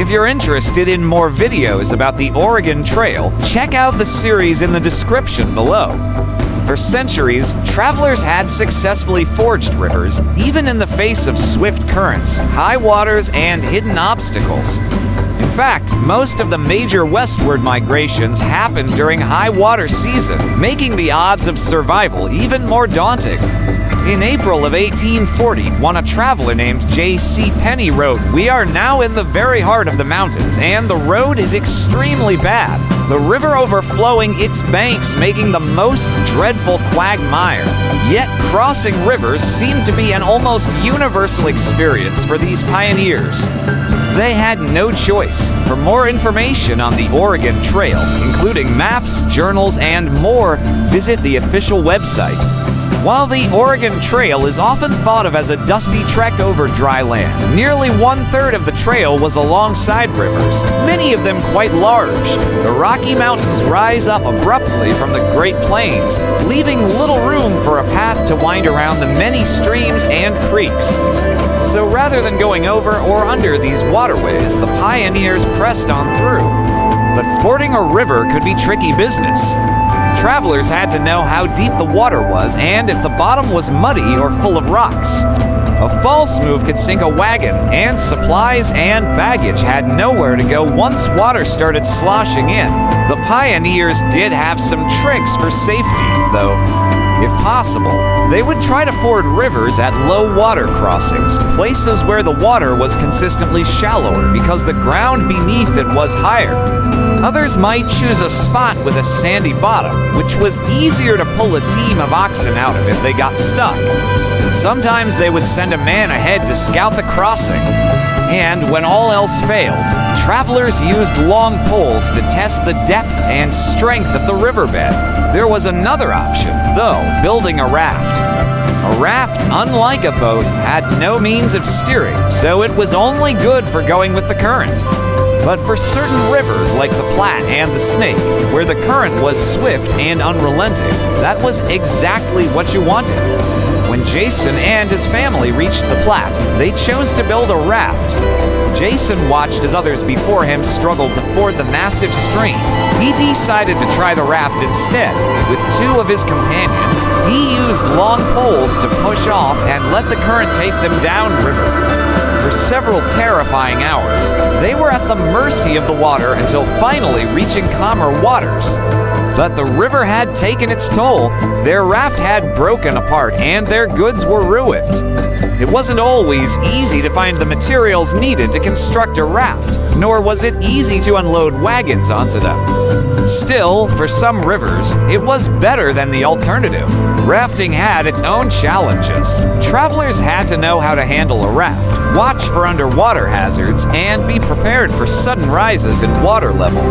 If you're interested in more videos about the Oregon Trail, check out the series in the description below. For centuries, travelers had successfully forged rivers, even in the face of swift currents, high waters, and hidden obstacles. In fact, most of the major westward migrations happened during high water season, making the odds of survival even more daunting. In April of 1840, a traveler named J.C. Penney wrote, "We are now in the very heart of the mountains, and the road is extremely bad. The river overflowing its banks making the most dreadful quagmire. Yet crossing rivers seemed to be an almost universal experience for these pioneers." They had no choice. For more information on the Oregon Trail, including maps, journals, and more, visit the official website. While the Oregon Trail is often thought of as a dusty trek over dry land, nearly 1/3 of the trail was alongside rivers, many of them quite large. The Rocky Mountains rise up abruptly from the Great Plains, leaving little room for a path to wind around the many streams and creeks. So rather than going over or under these waterways, the pioneers pressed on through. But fording a river could be tricky business. Travelers had to know how deep the water was and if the bottom was muddy or full of rocks. A false move could sink a wagon, and supplies and baggage had nowhere to go once water started sloshing in. The pioneers did have some tricks for safety, though. If possible, they would try to ford rivers at low water crossings, places where the water was consistently shallower because the ground beneath it was higher. Others might choose a spot with a sandy bottom, which was easier to pull a team of oxen out of if they got stuck. Sometimes they would send a man ahead to scout the crossing. And when all else failed, travelers used long poles to test the depth and strength of the riverbed. There was another option, though, building a raft. A raft, unlike a boat, had no means of steering, so it was only good for going with the current. But for certain rivers like the Platte and the Snake, where the current was swift and unrelenting, that was exactly what you wanted. When Jason and his family reached the Platte, they chose to build a raft. Jason watched as others before him struggled to ford the massive stream. He decided to try the raft instead. With two of his companions, he used long poles to push off and let the current take them downriver. For several terrifying hours, they were at the mercy of the water until finally reaching calmer waters. But the river had taken its toll. Their raft had broken apart and their goods were ruined. It wasn't always easy to find the materials needed to construct a raft, nor was it easy to unload wagons onto them. Still, for some rivers, it was better than the alternative. Rafting had its own challenges. Travelers had to know how to handle a raft, watch for underwater hazards, and be prepared for sudden rises in water level.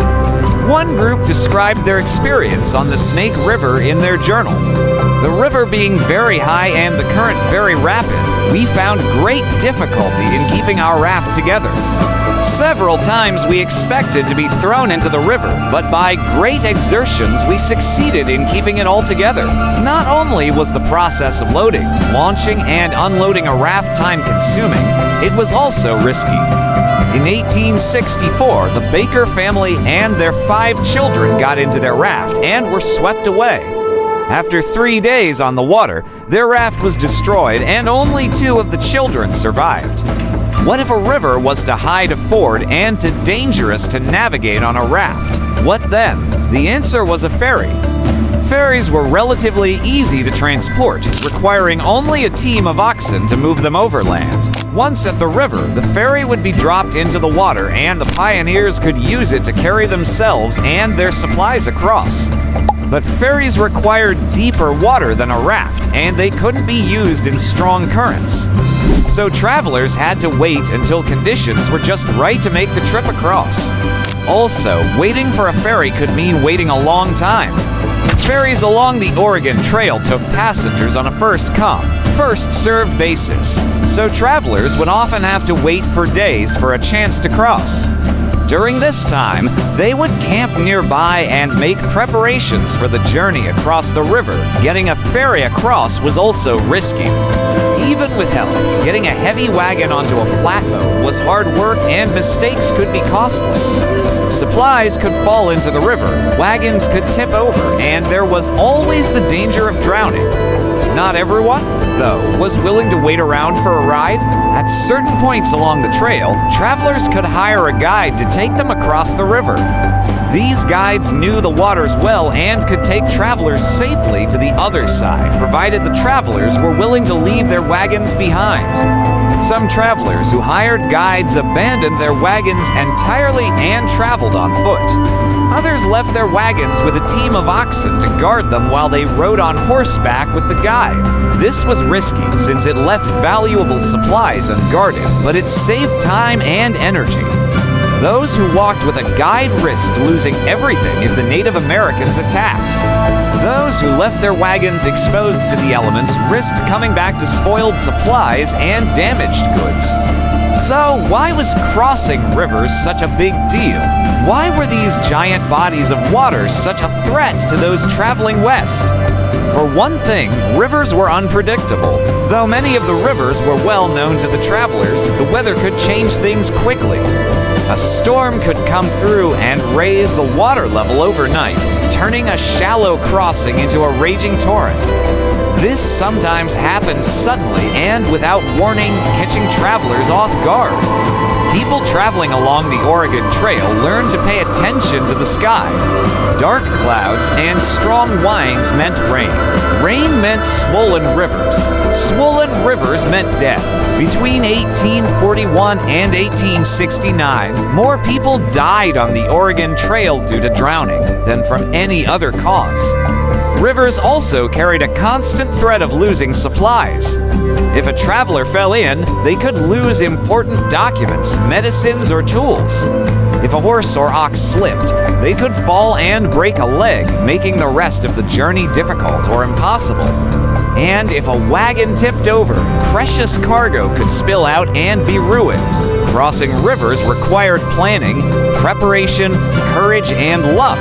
One group described their experience on the Snake River in their journal. The river being very high and the current very rapid, we found great difficulty in keeping our raft together. Several times we expected to be thrown into the river, but by great exertions we succeeded in keeping it all together. Not only was the process of loading, launching, and unloading a raft time-consuming, it was also risky. In 1864, the Baker family and their 5 children got into their raft and were swept away. After 3 days on the water, their raft was destroyed and only 2 of the children survived. What if a river was too high to ford and too dangerous to navigate on a raft? What then? The answer was a ferry. Ferries were relatively easy to transport, requiring only a team of oxen to move them overland. Once at the river, the ferry would be dropped into the water and the pioneers could use it to carry themselves and their supplies across. But ferries required deeper water than a raft, and they couldn't be used in strong currents. So travelers had to wait until conditions were just right to make the trip across. Also, waiting for a ferry could mean waiting a long time. Ferries along the Oregon Trail took passengers on a first-come, first-served basis, so travelers would often have to wait for days for a chance to cross. During this time, they would camp nearby and make preparations for the journey across the river. Getting a ferry across was also risky. Even with help, getting a heavy wagon onto a plateau was hard work and mistakes could be costly. Supplies could fall into the river, wagons could tip over, and there was always the danger of drowning. Not everyone, though, was willing to wait around for a ride. At certain points along the trail, travelers could hire a guide to take them across the river. These guides knew the waters well and could take travelers safely to the other side, provided the travelers were willing to leave their wagons behind. Some travelers who hired guides abandoned their wagons entirely and traveled on foot. Others left their wagons with a team of oxen to guard them while they rode on horseback with the guide. This was risky since it left valuable supplies unguarded, but it saved time and energy. Those who walked with a guide risked losing everything if the Native Americans attacked. Those who left their wagons exposed to the elements risked coming back to spoiled supplies and damaged goods. So, why was crossing rivers such a big deal? Why were these giant bodies of water such a threat to those traveling west? For one thing, rivers were unpredictable. Though many of the rivers were well known to the travelers, the weather could change things quickly. A storm could come through and raise the water level overnight, turning a shallow crossing into a raging torrent. This sometimes happened suddenly and without warning, catching travelers off guard. People traveling along the Oregon Trail learned to pay attention to the sky. Dark clouds and strong winds meant rain. Rain meant swollen rivers. Swollen rivers meant death. Between 1841 and 1869, more people died on the Oregon Trail due to drowning than from any other cause. Rivers also carried a constant threat of losing supplies. If a traveler fell in, they could lose important documents, medicines, or tools. If a horse or ox slipped, they could fall and break a leg, making the rest of the journey difficult or impossible. And if a wagon tipped over, precious cargo could spill out and be ruined. Crossing rivers required planning, preparation, courage, and luck.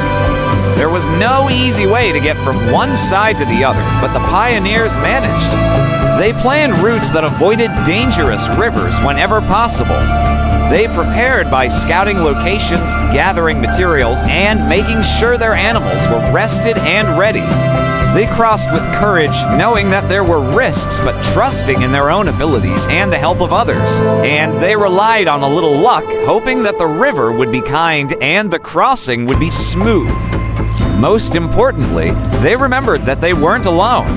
There was no easy way to get from one side to the other, but the pioneers managed. They planned routes that avoided dangerous rivers whenever possible. They prepared by scouting locations, gathering materials, and making sure their animals were rested and ready. They crossed with courage, knowing that there were risks, but trusting in their own abilities and the help of others. And they relied on a little luck, hoping that the river would be kind and the crossing would be smooth. Most importantly, they remembered that they weren't alone.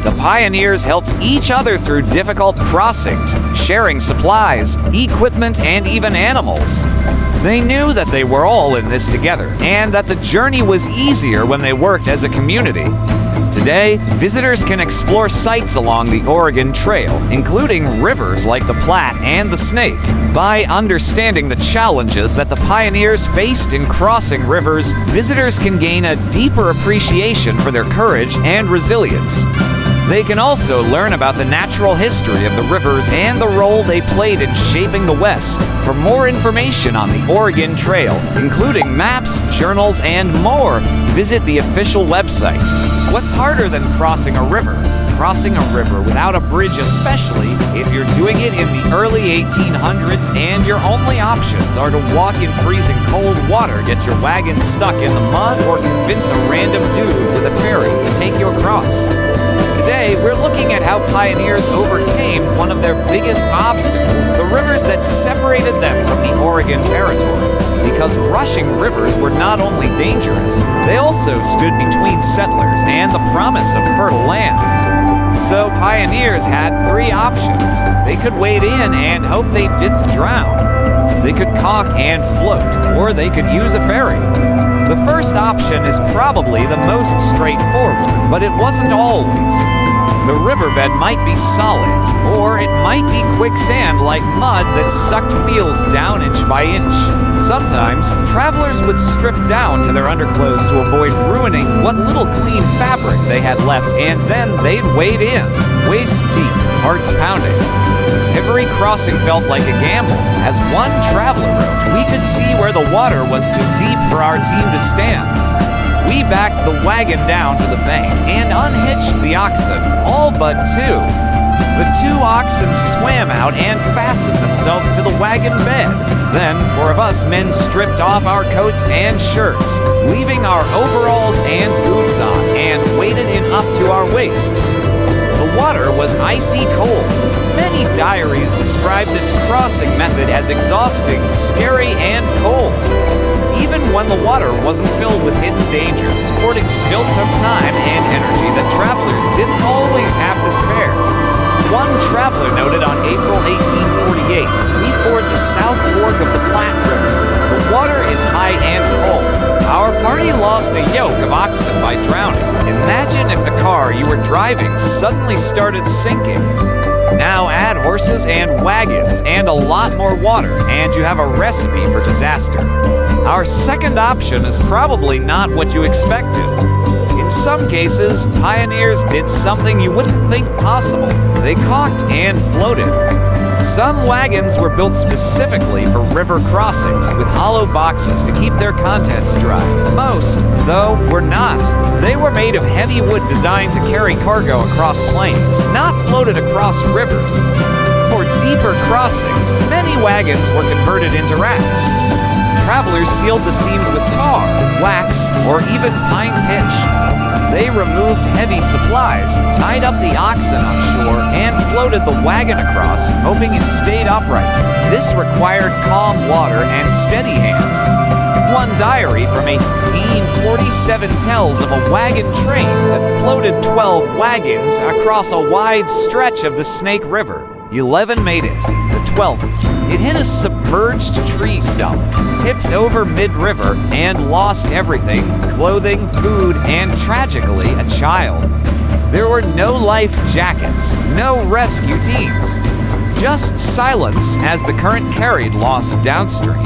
The pioneers helped each other through difficult crossings, sharing supplies, equipment, and even animals. They knew that they were all in this together, and that the journey was easier when they worked as a community. Today, visitors can explore sites along the Oregon Trail, including rivers like the Platte and the Snake. By understanding the challenges that the pioneers faced in crossing rivers, visitors can gain a deeper appreciation for their courage and resilience. They can also learn about the natural history of the rivers and the role they played in shaping the West. For more information on the Oregon Trail, including maps, journals, and more, visit the official website. What's harder than crossing a river? Crossing a river without a bridge, especially if you're doing it in the early 1800s and your only options are to walk in freezing cold water, get your wagon stuck in the mud, or convince a random dude with a ferry to take you across. Today, we're looking at how pioneers overcame one of their biggest obstacles, the rivers that separated them from the Oregon Territory. Because rushing rivers were not only dangerous, they also stood between settlers and the promise of fertile land. So pioneers had three options. They could wade in and hope they didn't drown. They could caulk and float, or they could use a ferry. The first option is probably the most straightforward, but it wasn't always. The riverbed might be solid, or it might be quicksand like mud that sucked wheels down inch by inch. Sometimes, travelers would strip down to their underclothes to avoid ruining what little clean fabric they had left, and then they'd wade in, waist deep, hearts pounding. Every crossing felt like a gamble. As one traveler wrote, we could see where the water was too deep for our team to stand. We backed the wagon down to the bank and unhitched the oxen, all but two. The two oxen swam out and fastened themselves to the wagon bed. Then, four of us men stripped off our coats and shirts, leaving our overalls and boots on, and waded in up to our waists. The water was icy cold. Many diaries describe this crossing method as exhausting, scary, and cold. Even when the water wasn't filled with hidden dangers, fording still took time and energy that travelers didn't always have to spare. One traveler noted on April 1848, "We ford the South Fork of the Platte River. The water is high and cold. Our party lost a yoke of oxen by drowning. Imagine if the car you were driving suddenly started sinking. Now add horses and wagons and a lot more water, and you have a recipe for disaster." Our second option is probably not what you expected. In some cases, pioneers did something you wouldn't think possible. They caulked and floated. Some wagons were built specifically for river crossings with hollow boxes to keep their contents dry. Most, though, were not. They were made of heavy wood designed to carry cargo across plains, not floated across rivers. For deeper crossings, many wagons were converted into rafts. Travelers sealed the seams with tar, wax, or even pine pitch. They removed heavy supplies, tied up the oxen on shore, and floated the wagon across, hoping it stayed upright. This required calm water and steady hands. One diary from 1847 tells of a wagon train that floated 12 wagons across a wide stretch of the Snake River. 11 made it. The 12th, it hit a submerged tree stump, tipped over mid-river, and lost everything: clothing, food, and tragically, a child. There were no life jackets, no rescue teams. Just silence as the current carried lost downstream.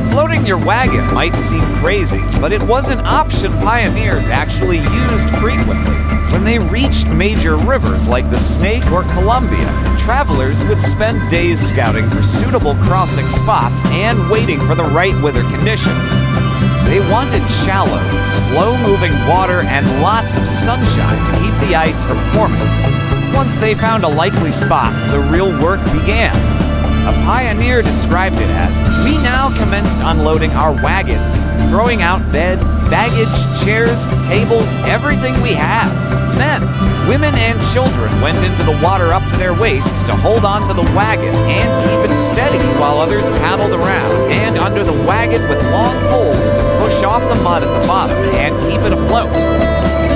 Floating your wagon might seem crazy, but it was an option pioneers actually used frequently. When they reached major rivers like the Snake or Columbia, travelers would spend days scouting for suitable crossing spots and waiting for the right weather conditions. They wanted shallow, slow-moving water and lots of sunshine to keep the ice from forming. Once they found a likely spot, the real work began. A pioneer described it as, "We now commenced unloading our wagons, throwing out bed, baggage, chairs, tables, everything we had. Men, women, and children went into the water up to their waists to hold on to the wagon and keep it steady while others paddled around and under the wagon with long poles to push off the mud at the bottom and keep it afloat.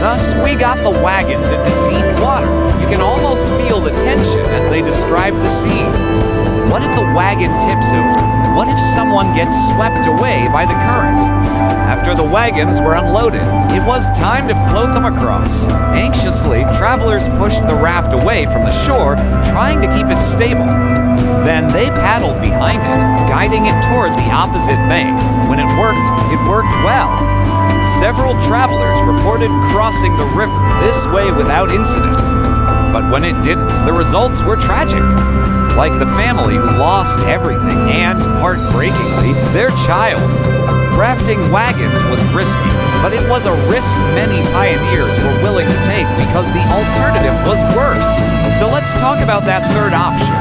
Thus, we got the wagons into deep water. You can almost feel the tension as they describe the scene. What if the wagon tips over? What if someone gets swept away by the current?" After the wagons were unloaded, it was time to float them across. Anxiously, travelers pushed the raft away from the shore, trying to keep it stable. Then they paddled behind it, guiding it toward the opposite bank. When it worked well. Several travelers reported crossing the river this way without incident. But when it didn't, the results were tragic. Like the family who lost everything and, heartbreakingly, their child. Rafting wagons was risky, but it was a risk many pioneers were willing to take because the alternative was worse. So let's talk about that third option.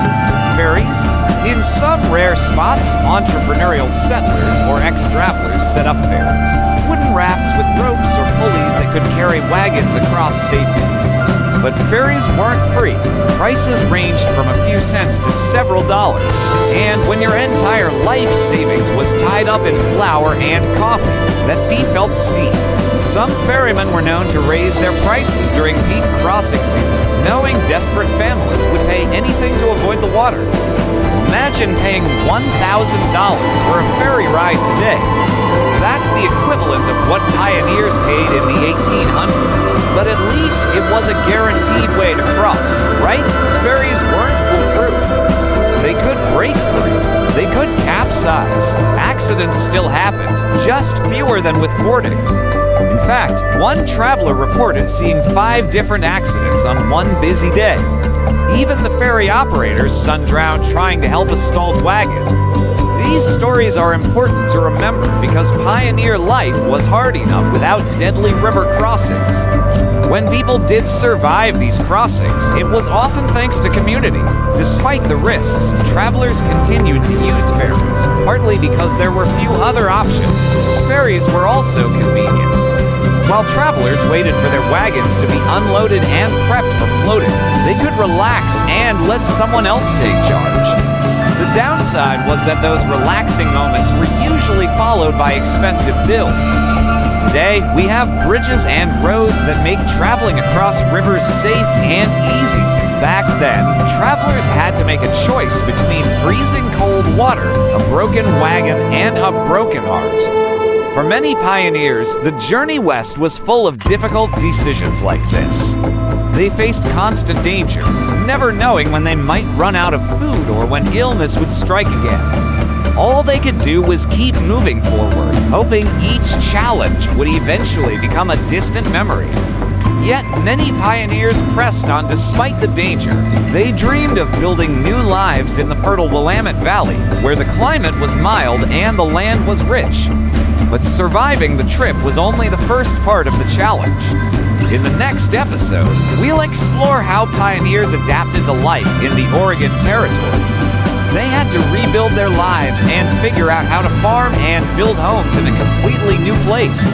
Ferries. In some rare spots, entrepreneurial settlers or ex-travelers set up ferries. Wooden rafts with ropes or pulleys that could carry wagons across safely. But ferries weren't free. Prices ranged from a few cents to several dollars. And when your entire life savings was tied up in flour and coffee, that fee felt steep. Some ferrymen were known to raise their prices during peak crossing season, knowing desperate families would pay anything to avoid the water. Imagine paying $1,000 for a ferry ride today. That's the equivalent of what pioneers paid in the 1800s. But at least it was a guaranteed way to cross, right? Ferries weren't foolproof. They could break free. They could capsize. Accidents still happened, just fewer than with fording. In fact, one traveler reported seeing 5 different accidents on one busy day. Even the ferry operator's son drowned trying to help a stalled wagon. These stories are important to remember because pioneer life was hard enough without deadly river crossings. When people did survive these crossings, it was often thanks to community. Despite the risks, travelers continued to use ferries, partly because there were few other options. Ferries were also convenient. While travelers waited for their wagons to be unloaded and prepped for floating, they could relax and let someone else take charge. The downside was that those relaxing moments were usually followed by expensive bills. Today, we have bridges and roads that make traveling across rivers safe and easy. Back then, travelers had to make a choice between freezing cold water, a broken wagon, and a broken heart. For many pioneers, the journey west was full of difficult decisions like this. They faced constant danger, never knowing when they might run out of food or when illness would strike again. All they could do was keep moving forward, hoping each challenge would eventually become a distant memory. Yet many pioneers pressed on despite the danger. They dreamed of building new lives in the fertile Willamette Valley, where the climate was mild and the land was rich. But surviving the trip was only the first part of the challenge. In the next episode, we'll explore how pioneers adapted to life in the Oregon Territory. They had to rebuild their lives and figure out how to farm and build homes in a completely new place.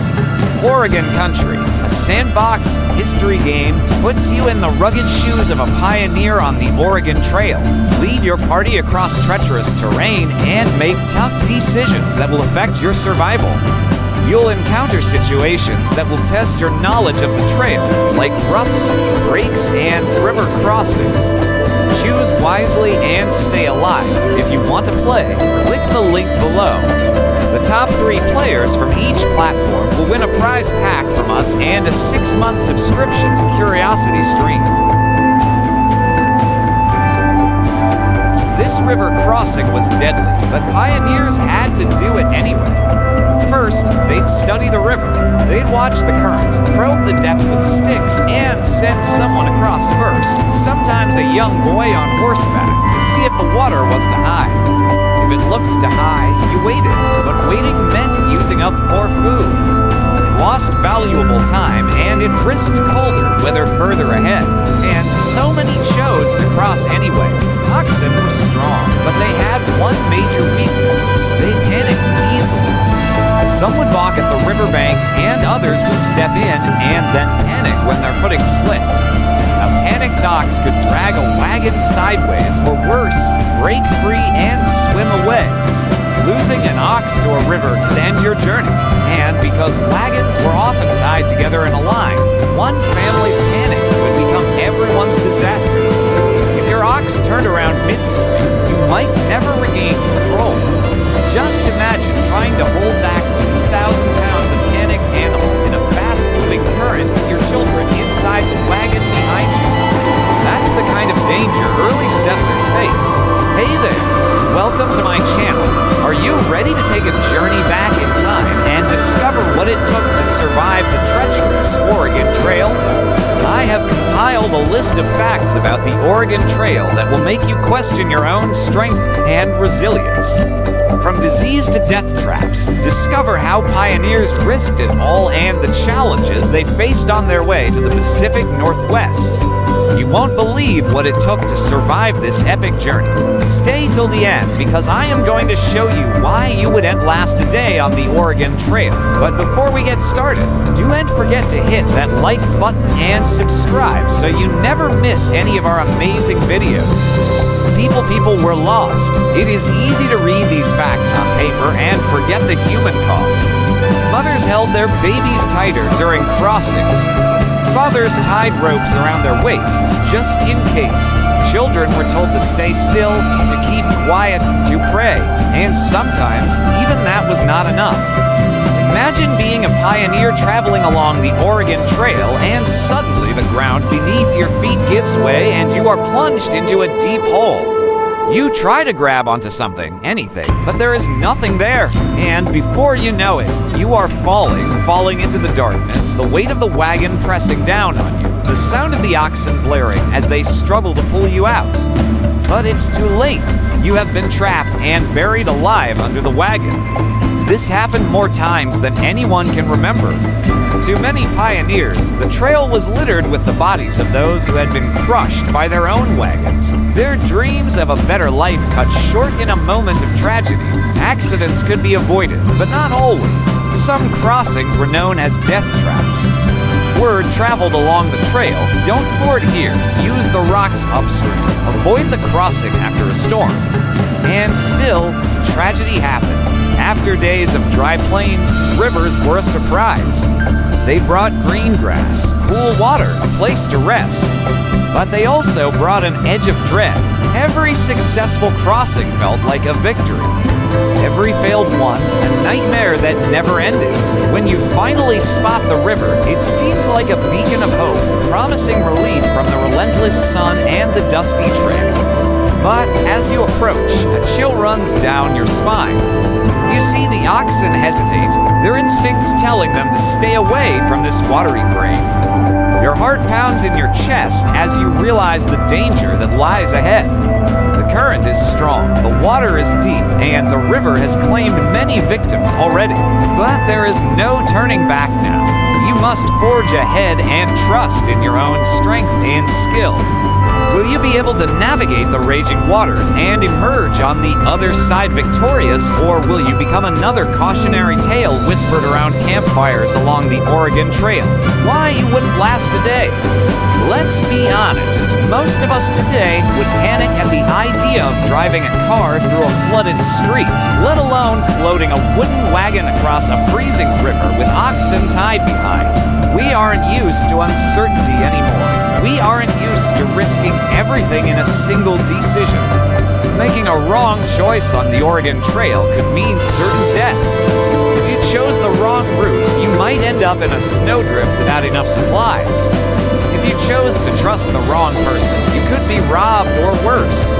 Oregon Country, a sandbox history game, puts you in the rugged shoes of a pioneer on the Oregon Trail. Lead your party across treacherous terrain and make tough decisions that will affect your survival. You'll encounter situations that will test your knowledge of the trail, like ruts, breaks, and river crossings. Choose wisely and stay alive. If you want to play, click the link below. The top 3 players from each platform will win a prize pack from us and a 6-month subscription to Curiosity Stream. This river crossing was deadly, but pioneers had to do it anyway. First, they'd study the river. They'd watch the current, probe the depth with sticks, and send someone across first, sometimes a young boy on horseback, to see if the water was too high. If it looked too high, you waited, but waiting meant using up more food. It lost valuable time, and it risked colder weather further ahead. And so many chose to cross anyway. Oxen were strong, but they had one major weakness. They panicked easily. Some would balk at the riverbank, and others would step in and then panic when their footing slipped. A panicked ox could drag a wagon sideways, or worse, break free and swim away. Losing an ox to a river could end your journey, and because wagons were often tied together in a line, one family's panic could become everyone's disaster. If your ox turned around midstream, you might never regain control. Just imagine trying to hold back 2,000 pounds of panicked animal in a fast-moving current with your children inside the wagon behind you. That's the kind of danger early settlers faced. Hey there, welcome to my channel. Are you ready to take a journey back in time and discover what it took to survive the treacherous Oregon Trail? I have compiled a list of facts about the Oregon Trail that will make you question your own strength and resilience. From disease to death traps, discover how pioneers risked it all and the challenges they faced on their way to the Pacific Northwest. You won't believe what it took to survive this epic journey. Stay till the end because I am going to show you why you wouldn't last a day on the Oregon Trail. But before we get started, don't forget to hit that like button and subscribe so you never miss any of our amazing videos. People were lost. It is easy to read these facts on paper and forget the human cost. Mothers held their babies tighter during crossings. Fathers tied ropes around their waists just in case. Children were told to stay still, to keep quiet, to pray, and sometimes even that was not enough. Imagine being a pioneer traveling along the Oregon Trail and suddenly the ground beneath your feet gives way and you are plunged into a deep hole. You try to grab onto something, anything, but there is nothing there. And before you know it, you are falling into the darkness, the weight of the wagon pressing down on you, the sound of the oxen blaring as they struggle to pull you out. But it's too late. you have been trapped and buried alive under the wagon. This happened more times than anyone can remember. To many pioneers, the trail was littered with the bodies of those who had been crushed by their own wagons. Their dreams of a better life cut short in a moment of tragedy. Accidents could be avoided, but not always. Some crossings were known as death traps. Word traveled along the trail, don't ford here, use the rocks upstream, avoid the crossing after a storm. And still, tragedy happened. After days of dry plains, rivers were a surprise. They brought green grass, cool water, a place to rest. But they also brought an edge of dread. Every successful crossing felt like a victory. Every failed one, a nightmare that never ended. When you finally spot the river, it seems like a beacon of hope, promising relief from the relentless sun and the dusty trail. But as you approach, a chill runs down your spine. You see the oxen hesitate, their instincts telling them to stay away from this watery grave. Your heart pounds in your chest as you realize the danger that lies ahead. The current is strong, the water is deep, and the river has claimed many victims already. But there is no turning back now. You must forge ahead and trust in your own strength and skill. Will you be able to navigate the raging waters and emerge on the other side victorious, or will you become another cautionary tale whispered around campfires along the Oregon Trail? Why you wouldn't last a day? Let's be honest, most of us today would panic at the idea of driving a car through a flooded street, let alone floating a wooden wagon across a freezing river with oxen tied behind. We aren't used to uncertainty anymore. We aren't used to risking everything in a single decision. Making a wrong choice on the Oregon Trail could mean certain death. If you chose the wrong route, you might end up in a snowdrift without enough supplies. If you chose to trust the wrong person, you could be robbed or worse.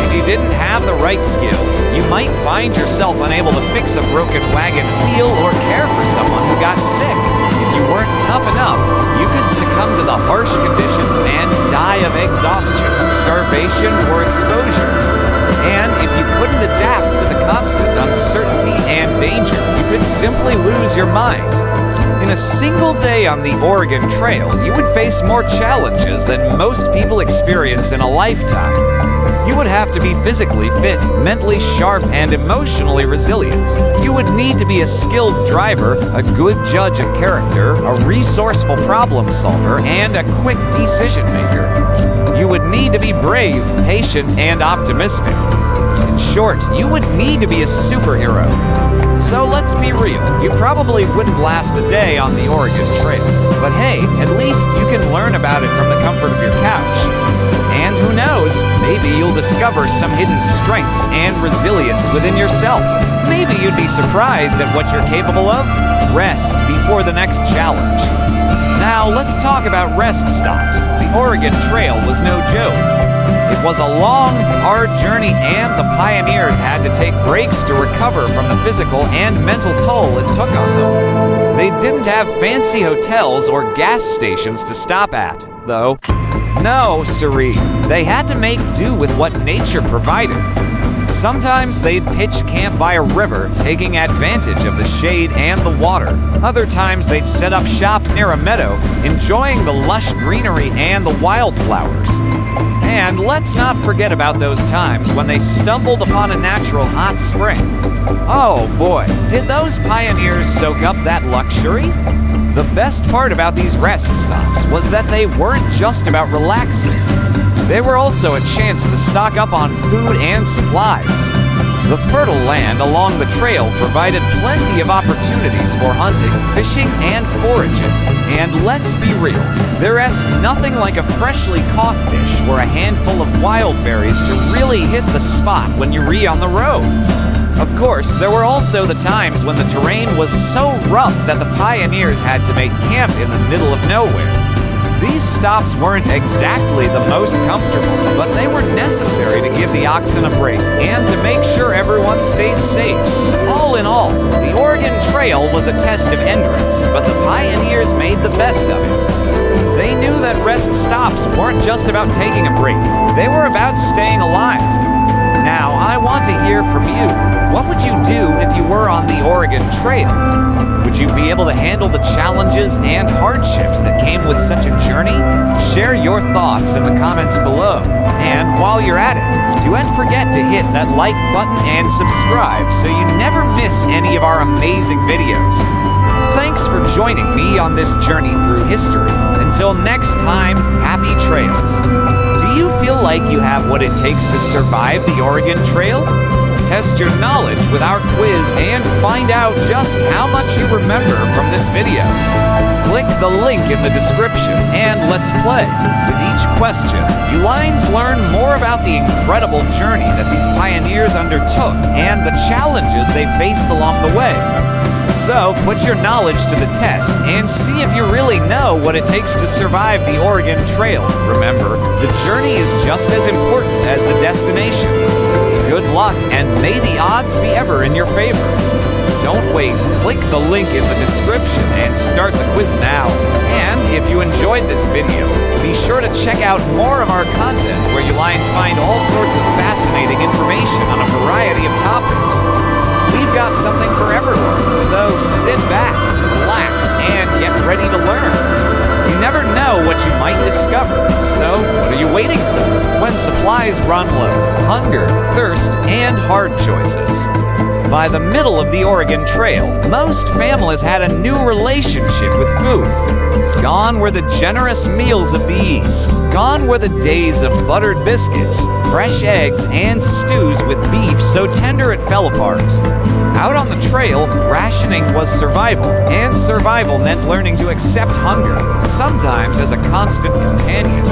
If you didn't have the right skills, you might find yourself unable to fix a broken wagon, heal, or care for someone who got sick. If you weren't tough enough, you could succumb to the harsh conditions and die of exhaustion, starvation, or exposure. And if you couldn't adapt to the constant uncertainty and danger, you could simply lose your mind. In a single day on the Oregon Trail, you would face more challenges than most people experience in a lifetime. You would have to be physically fit, mentally sharp, and emotionally resilient. You would need to be a skilled driver, a good judge of character, a resourceful problem solver, and a quick decision maker. You would need to be brave, patient, and optimistic. In short, you would need to be a superhero. So let's be real, you probably wouldn't last a day on the Oregon Trail. But hey, at least you can learn about it from the comfort of your couch. And who knows, maybe you'll discover some hidden strengths and resilience within yourself. Maybe you'd be surprised at what you're capable of. Rest before the next challenge. Now let's talk about rest stops. The Oregon Trail was no joke. It was a long, hard journey, and the pioneers had to take breaks to recover from the physical and mental toll it took on them. They didn't have fancy hotels or gas stations to stop at, though. No, siree. They had to make do with what nature provided. Sometimes they'd pitch camp by a river, taking advantage of the shade and the water. Other times they'd set up shop near a meadow, enjoying the lush greenery and the wildflowers. And let's not forget about those times when they stumbled upon a natural hot spring. Oh boy, did those pioneers soak up that luxury? The best part about these rest stops was that they weren't just about relaxing. They were also a chance to stock up on food and supplies. The fertile land along the trail provided plenty of opportunities for hunting, fishing, and foraging. And let's be real, there is nothing like a freshly caught fish or a handful of wild berries to really hit the spot when you re on the road. Of course, there were also the times when the terrain was so rough that the pioneers had to make camp in the middle of nowhere. These stops weren't exactly the most comfortable, but they were necessary to give the oxen a break and to make sure everyone stayed safe. All in all, the Oregon Trail was a test of endurance, but the pioneers made the best of it. They knew that rest stops weren't just about taking a break, they were about staying alive. Now, I want to hear from you. What would you do if you were on the Oregon Trail? Would you be able to handle the challenges and hardships that came with such a journey? Share your thoughts in the comments below. And while you're at it, don't forget to hit that like button and subscribe so you never miss any of our amazing videos. Thanks for joining me on this journey through history. Until next time, happy trails. Do you feel like you have what it takes to survive the Oregon Trail? Test your knowledge with our quiz and find out just how much you remember from this video. Click the link in the description and let's play. With each question, you Lions learn more about the incredible journey that these pioneers undertook and the challenges they faced along the way. So, put your knowledge to the test and see if you really know what it takes to survive the Oregon Trail. Remember, the journey is just as important as the destination. Good luck, and may the odds be ever in your favor. Don't wait, click the link in the description and start the quiz now. And if you enjoyed this video, be sure to check out more of our content where you Lions find all sorts of fascinating information on a variety of topics. We've got something for everyone, so sit back, relax, and get ready to learn. You never know what you might discover, so what are you waiting for? When supplies run low, hunger, thirst, and hard choices. By the middle of the Oregon Trail, most families had a new relationship with food. Gone were the generous meals of the East. Gone were the days of buttered biscuits, fresh eggs, and stews with beef so tender it fell apart. Out on the trail, rationing was survival, and survival meant learning to accept hunger, sometimes as a constant companion.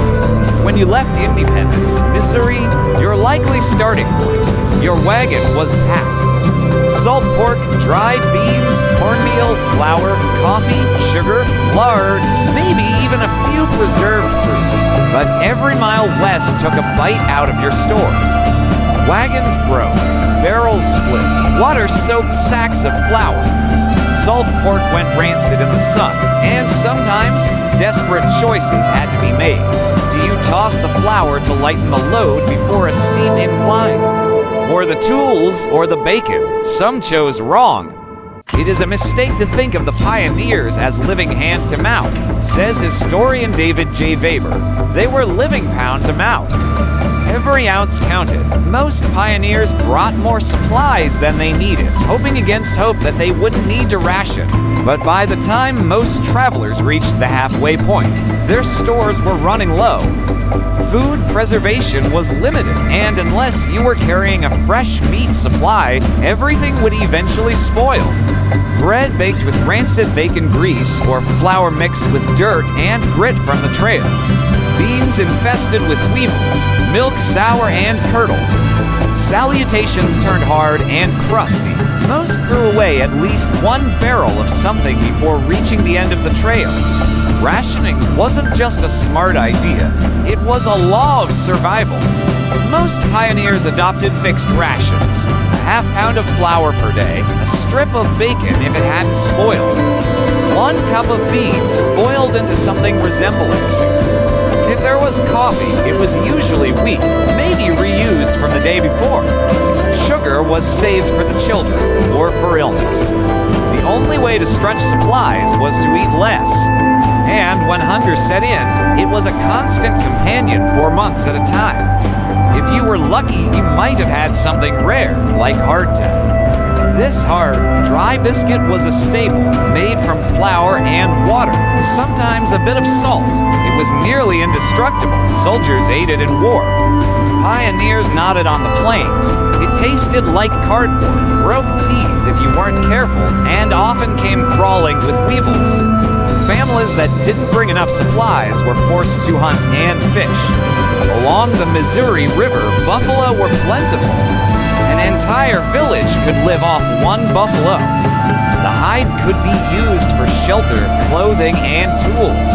When you left Independence, Missouri, your likely starting point, your wagon was packed. Salt pork, dried beans, cornmeal, flour, coffee, sugar, lard, maybe even a few preserved fruits. But every mile west took a bite out of your stores. Wagons broke, barrels split, water-soaked sacks of flour. Salt pork went rancid in the sun, and sometimes desperate choices had to be made. Do you toss the flour to lighten the load before a steep incline? Or the tools, or the bacon? Some chose wrong. It is a mistake to think of the pioneers as living hand to mouth, says historian David J. Weber. They were living pound to mouth. Every ounce counted. Most pioneers brought more supplies than they needed, hoping against hope that they wouldn't need to ration. But by the time most travelers reached the halfway point, their stores were running low. Food preservation was limited, and unless you were carrying a fresh meat supply, everything would eventually spoil. Bread baked with rancid bacon grease or flour mixed with dirt and grit from the trail. Beans infested with weevils, milk sour and curdled. Salutations turned hard and crusty. Most threw away at least one barrel of something before reaching the end of the trail. Rationing wasn't just a smart idea, it was a law of survival. Most pioneers adopted fixed rations, a half pound of flour per day, a strip of bacon if it hadn't spoiled, 1 cup of beans boiled into something resembling soup. If there was coffee, it was usually weak, maybe reused from the day before. Sugar was saved for the children, or for illness. The only way to stretch supplies was to eat less. And when hunger set in, it was a constant companion for months at a time. If you were lucky, you might have had something rare, like hardtack. This hard, dry biscuit was a staple, made from flour and water, sometimes a bit of salt. It was nearly indestructible. Soldiers ate it in war. Pioneers nodded on the plains. It tasted like cardboard, broke teeth if you weren't careful, and often came crawling with weevils. Families that didn't bring enough supplies were forced to hunt and fish. Along the Missouri River, buffalo were plentiful. An entire village could live off one buffalo. The hide could be used for shelter, clothing, and tools.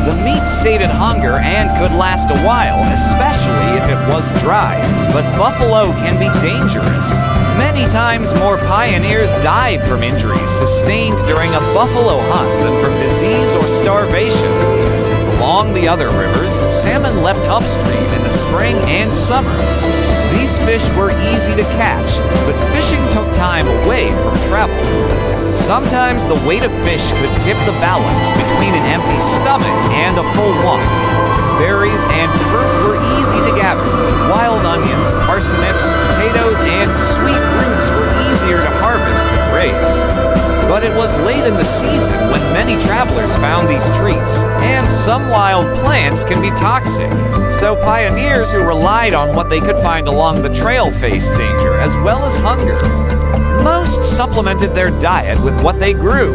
The meat sated hunger and could last a while, especially if it was dry. But buffalo can be dangerous. Many times more pioneers died from injuries sustained during a buffalo hunt than from disease or starvation. Along the other rivers, salmon leapt upstream in the spring and summer. These fish were easy to catch, but fishing took time away from travel. Sometimes the weight of fish could tip the balance between an empty stomach and a full one. Berries and fruit were easy to gather. Wild onions, parsnips, potatoes, and sweet fruits were easier to harvest than grapes. But it was late in the season when many travelers found these treats, and some wild plants can be toxic. So pioneers who relied on what they could find along the trail faced danger, as well as hunger. Most supplemented their diet with what they grew.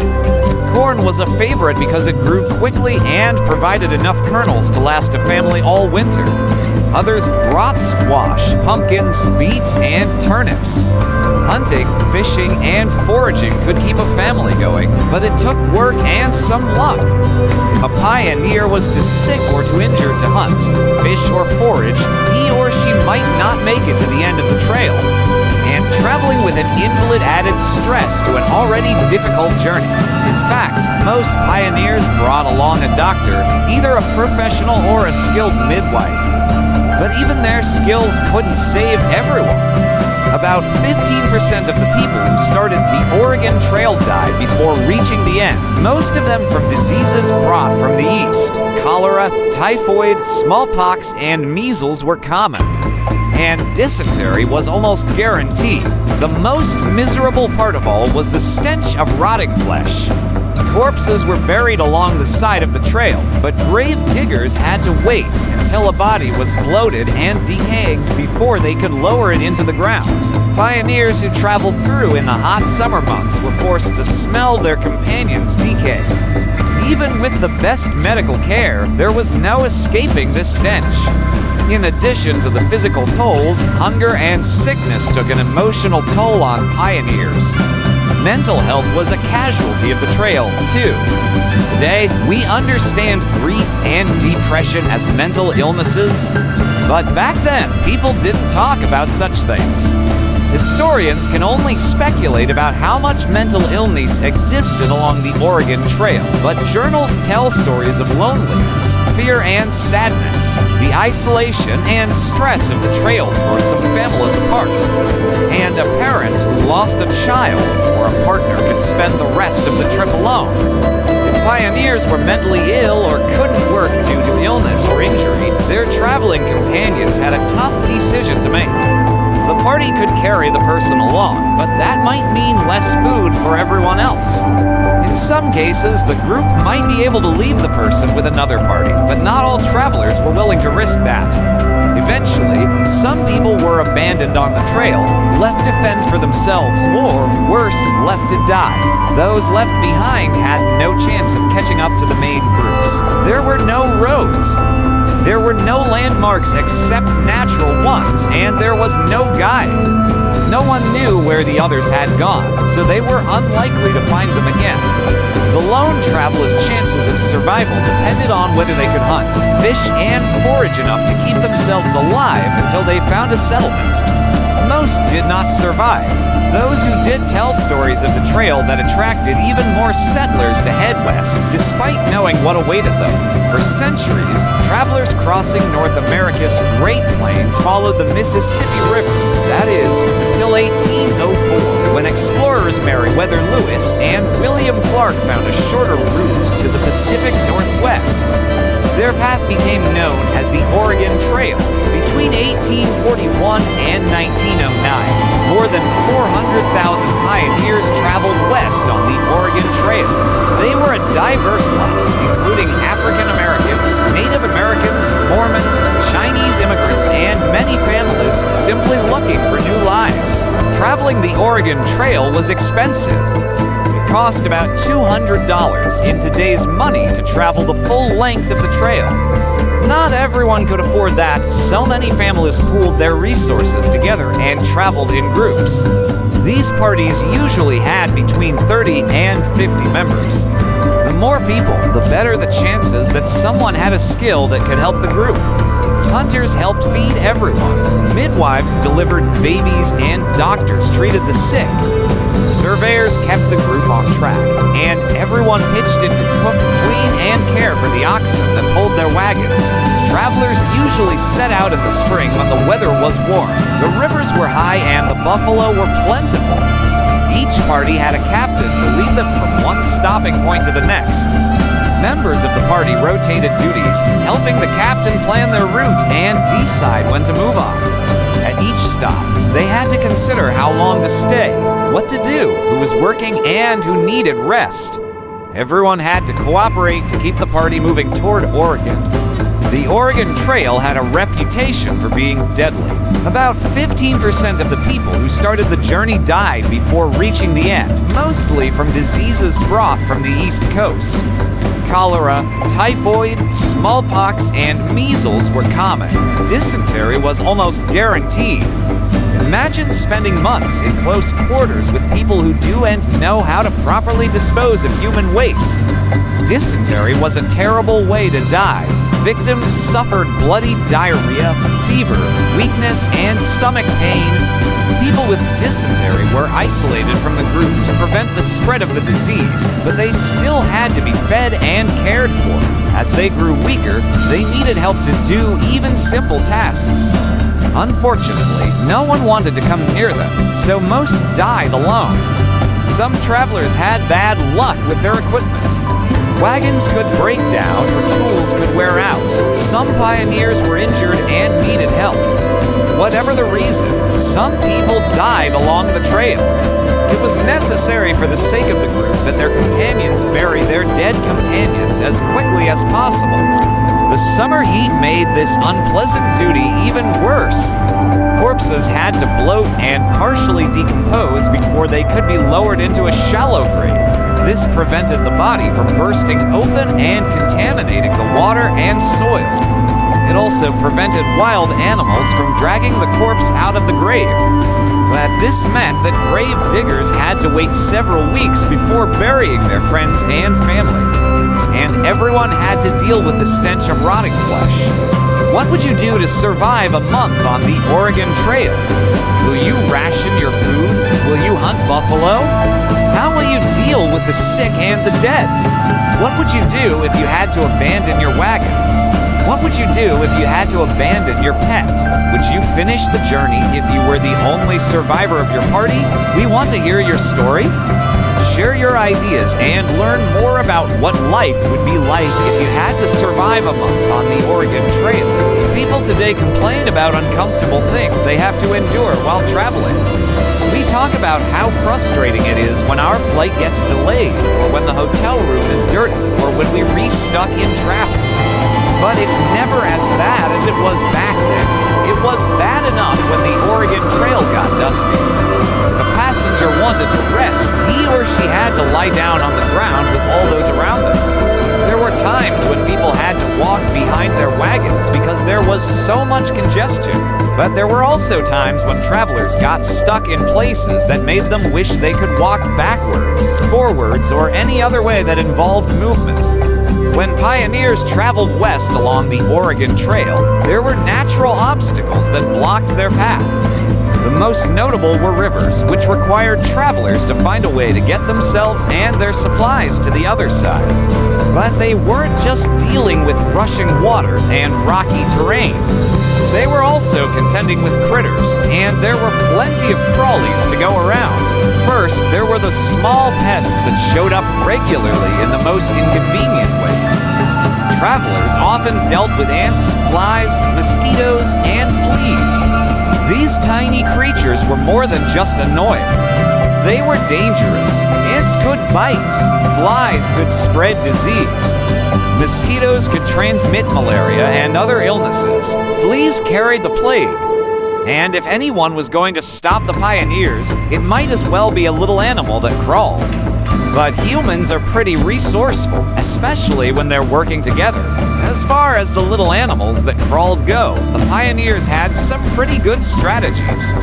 Corn was a favorite because it grew quickly and provided enough kernels to last a family all winter. Others brought squash, pumpkins, beets, and turnips. Hunting, fishing, and foraging could keep a family going, but it took work and some luck. If a pioneer was too sick or too injured to hunt, fish, or forage, he or she might not make it to the end of the trail. And traveling with an invalid added stress to an already difficult journey. In fact, most pioneers brought along a doctor, either a professional or a skilled midwife. But even their skills couldn't save everyone. About 15% of the people who started the Oregon Trail died before reaching the end, most of them from diseases brought from the east. Cholera, typhoid, smallpox, and measles were common. And dysentery was almost guaranteed. The most miserable part of all was the stench of rotting flesh. Corpses were buried along the side of the trail, but grave diggers had to wait until a body was bloated and decaying before they could lower it into the ground. Pioneers who traveled through in the hot summer months were forced to smell their companions decay. Even with the best medical care, there was no escaping this stench. In addition to the physical tolls, hunger and sickness took an emotional toll on pioneers. Mental health was a casualty of the trail, too. Today, we understand grief and depression as mental illnesses, but back then, people didn't talk about such things. Historians can only speculate about how much mental illness existed along the Oregon Trail, but journals tell stories of loneliness, fear and sadness. The isolation and stress of the trail tore some families apart. And a parent who lost a child or a partner could spend the rest of the trip alone. If pioneers were mentally ill or couldn't work due to illness or injury, their traveling companions had a tough decision to make. The party could carry the person along, but that might mean less food for everyone else. In some cases, the group might be able to leave the person with another party, but not all travelers were willing to risk that. Eventually, some people were abandoned on the trail, left to fend for themselves, or, worse, left to die. Those left behind had no chance of catching up to the main groups. There were no roads. There were no landmarks except natural ones, and there was no guide. No one knew where the others had gone, so they were unlikely to find them again. The lone traveler's chances of survival depended on whether they could hunt, fish, and forage enough to keep themselves alive until they found a settlement. Most did not survive. Those who did tell stories of the trail that attracted even more settlers to head west, despite knowing what awaited them. For centuries, travelers crossing North America's Great Plains followed the Mississippi River. That is, until 1804, when explorers Meriwether Lewis and William Clark found a shorter route to the Pacific Northwest. Their path became known as the Oregon Trail. Between 1841 and 1909, more than 400,000 pioneers traveled west on the Oregon Trail. They were a diverse lot, including African Americans, Native Americans, Mormons, Chinese immigrants, and many families simply looking for new lives. Traveling the Oregon Trail was expensive. It cost about $200 in today's money to travel the full length of the trail. Not everyone could afford that, so many families pooled their resources together and traveled in groups. These parties usually had between 30 and 50 members. The more people, the better the chances that someone had a skill that could help the group. Hunters helped feed everyone. Midwives delivered babies and doctors treated the sick. Surveyors kept the group on track, and everyone pitched in to cook, clean, and care for the oxen that pulled their wagons. Travelers usually set out in the spring when the weather was warm. The rivers were high and the buffalo were plentiful. Each party had a captain to lead them from one stopping point to the next. Members of the party rotated duties, helping the captain plan their route and decide when to move on. At each stop, they had to consider how long to stay, what to do, who was working, and who needed rest. Everyone had to cooperate to keep the party moving toward Oregon. The Oregon Trail had a reputation for being deadly. About 15% of the people who started the journey died before reaching the end, mostly from diseases brought from the East Coast. Cholera, typhoid, smallpox, and measles were common. Dysentery was almost guaranteed. Imagine spending months in close quarters with people who do and know how to properly dispose of human waste. Dysentery was a terrible way to die. Victims suffered bloody diarrhea, fever, weakness, and stomach pain. People with dysentery were isolated from the group to prevent the spread of the disease, but they still had to be fed and cared for. As they grew weaker, they needed help to do even simple tasks. Unfortunately, no one wanted to come near them, so most died alone. Some travelers had bad luck with their equipment. Wagons could break down or tools could wear out. Some pioneers were injured and needed help. Whatever the reason, some people died along the trail. It was necessary for the sake of the group that their companions bury their dead companions as quickly as possible. The summer heat made this unpleasant duty even worse. Corpses had to bloat and partially decompose before they could be lowered into a shallow grave. This prevented the body from bursting open and contaminating the water and soil. It also prevented wild animals from dragging the corpse out of the grave. But this meant that grave diggers had to wait several weeks before burying their friends and family. And everyone had to deal with the stench of rotting flesh. What would you do to survive a month on the Oregon Trail? Will you ration your food? Will you hunt buffalo? How will you deal with the sick and the dead? What would you do if you had to abandon your wagon? What would you do if you had to abandon your pet? Would you finish the journey if you were the only survivor of your party? We want to hear your story. Share your ideas and learn more about what life would be like if you had to survive a month on the Oregon Trail. People today complain about uncomfortable things they have to endure while traveling. We talk about how frustrating it is when our flight gets delayed, or when the hotel room is dirty, or when we restuck in traffic. But it's never as bad as it was back then. It was bad enough when the Oregon Trail got dusty. If a passenger wanted to rest, he or she had to lie down on the ground with all those around them. There were times when people had to walk behind their wagons because there was so much congestion. But there were also times when travelers got stuck in places that made them wish they could walk backwards, forwards, or any other way that involved movement. When pioneers traveled west along the Oregon Trail, there were natural obstacles that blocked their path. The most notable were rivers, which required travelers to find a way to get themselves and their supplies to the other side. But they weren't just dealing with rushing waters and rocky terrain. They were also contending with critters, and there were plenty of crawlies to go around. First, there were the small pests that showed up regularly in the most inconvenient ways. Travelers often dealt with ants, flies, mosquitoes, and fleas. These tiny creatures were more than just annoying. They were dangerous. Ants could bite. Flies could spread disease. Mosquitoes could transmit malaria and other illnesses. Fleas carried the plague. And if anyone was going to stop the pioneers, it might as well be a little animal that crawled. But humans are pretty resourceful, especially when they're working together. As far as the little animals that crawled go, the pioneers had some pretty good strategies.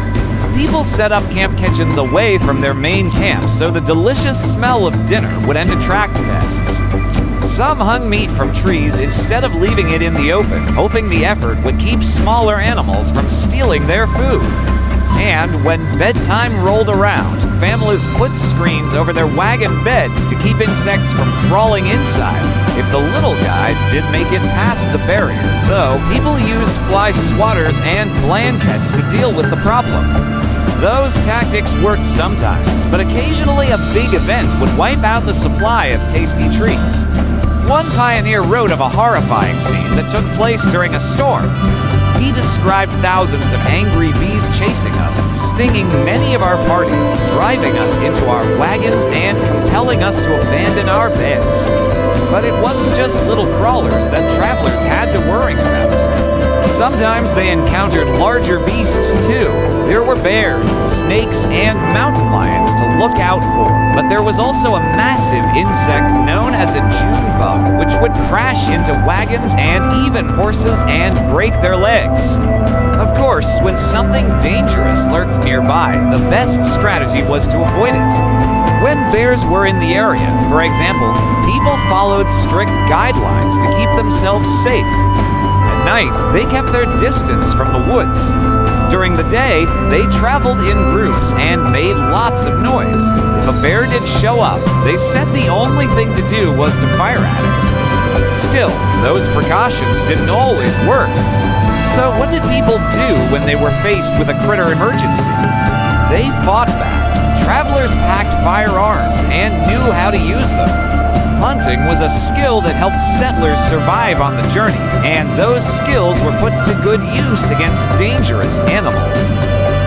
People set up camp kitchens away from their main camps so the delicious smell of dinner wouldn't attract pests. Some hung meat from trees instead of leaving it in the open, hoping the effort would keep smaller animals from stealing their food. And when bedtime rolled around, families put screens over their wagon beds to keep insects from crawling inside if the little guys did make it past the barrier, though people used fly swatters and blankets to deal with the problem. Those tactics worked sometimes, but occasionally a big event would wipe out the supply of tasty treats. One pioneer wrote of a horrifying scene that took place during a storm. He described thousands of angry bees chasing us, stinging many of our party, driving us into our wagons, and compelling us to abandon our beds. But it wasn't just little crawlers that travelers had to worry about. Sometimes they encountered larger beasts too. There were bears, snakes, and mountain lions to look out for. But there was also a massive insect known as a June bug, which would crash into wagons and even horses and break their legs. Of course, when something dangerous lurked nearby, the best strategy was to avoid it. When bears were in the area, for example, people followed strict guidelines to keep themselves safe. At night, they kept their distance from the woods. During the day, they traveled in groups and made lots of noise. If a bear did show up, they said the only thing to do was to fire at it. Still, those precautions didn't always work. So what did people do when they were faced with a critter emergency? They fought back. Travelers packed firearms and knew how to use them. Hunting was a skill that helped settlers survive on the journey, and those skills were put to good use against dangerous animals.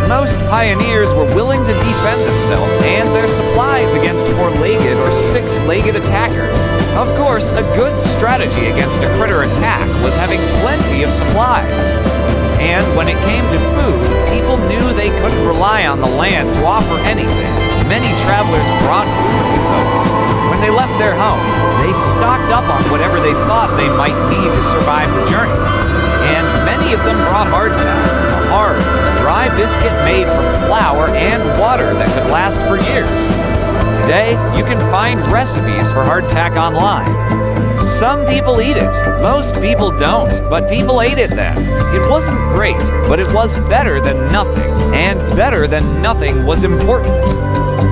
Most pioneers were willing to defend themselves and their supplies against four-legged or six-legged attackers. Of course, a good strategy against a critter attack was having plenty of supplies. And when it came to food, people knew they couldn't rely on the land to offer anything. Many travelers brought food with them. When they left their home, they stocked up on whatever they thought they might need to survive the journey. And many of them brought hardtack, a hard, dry biscuit made from flour and water that could last for years. Today, you can find recipes for hardtack online. Some people eat it, most people don't, but people ate it then. It wasn't great, but it was better than nothing, and better than nothing was important.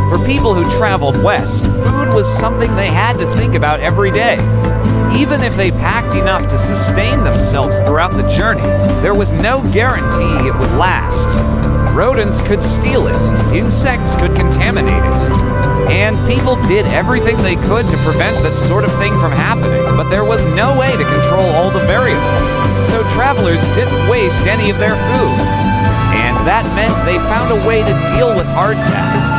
For people who traveled west, food was something they had to think about every day. Even if they packed enough to sustain themselves throughout the journey, there was no guarantee it would last. Rodents could steal it, insects could contaminate it, and people did everything they could to prevent that sort of thing from happening, but there was no way to control all the variables, so travelers didn't waste any of their food. And that meant they found a way to deal with hardtack.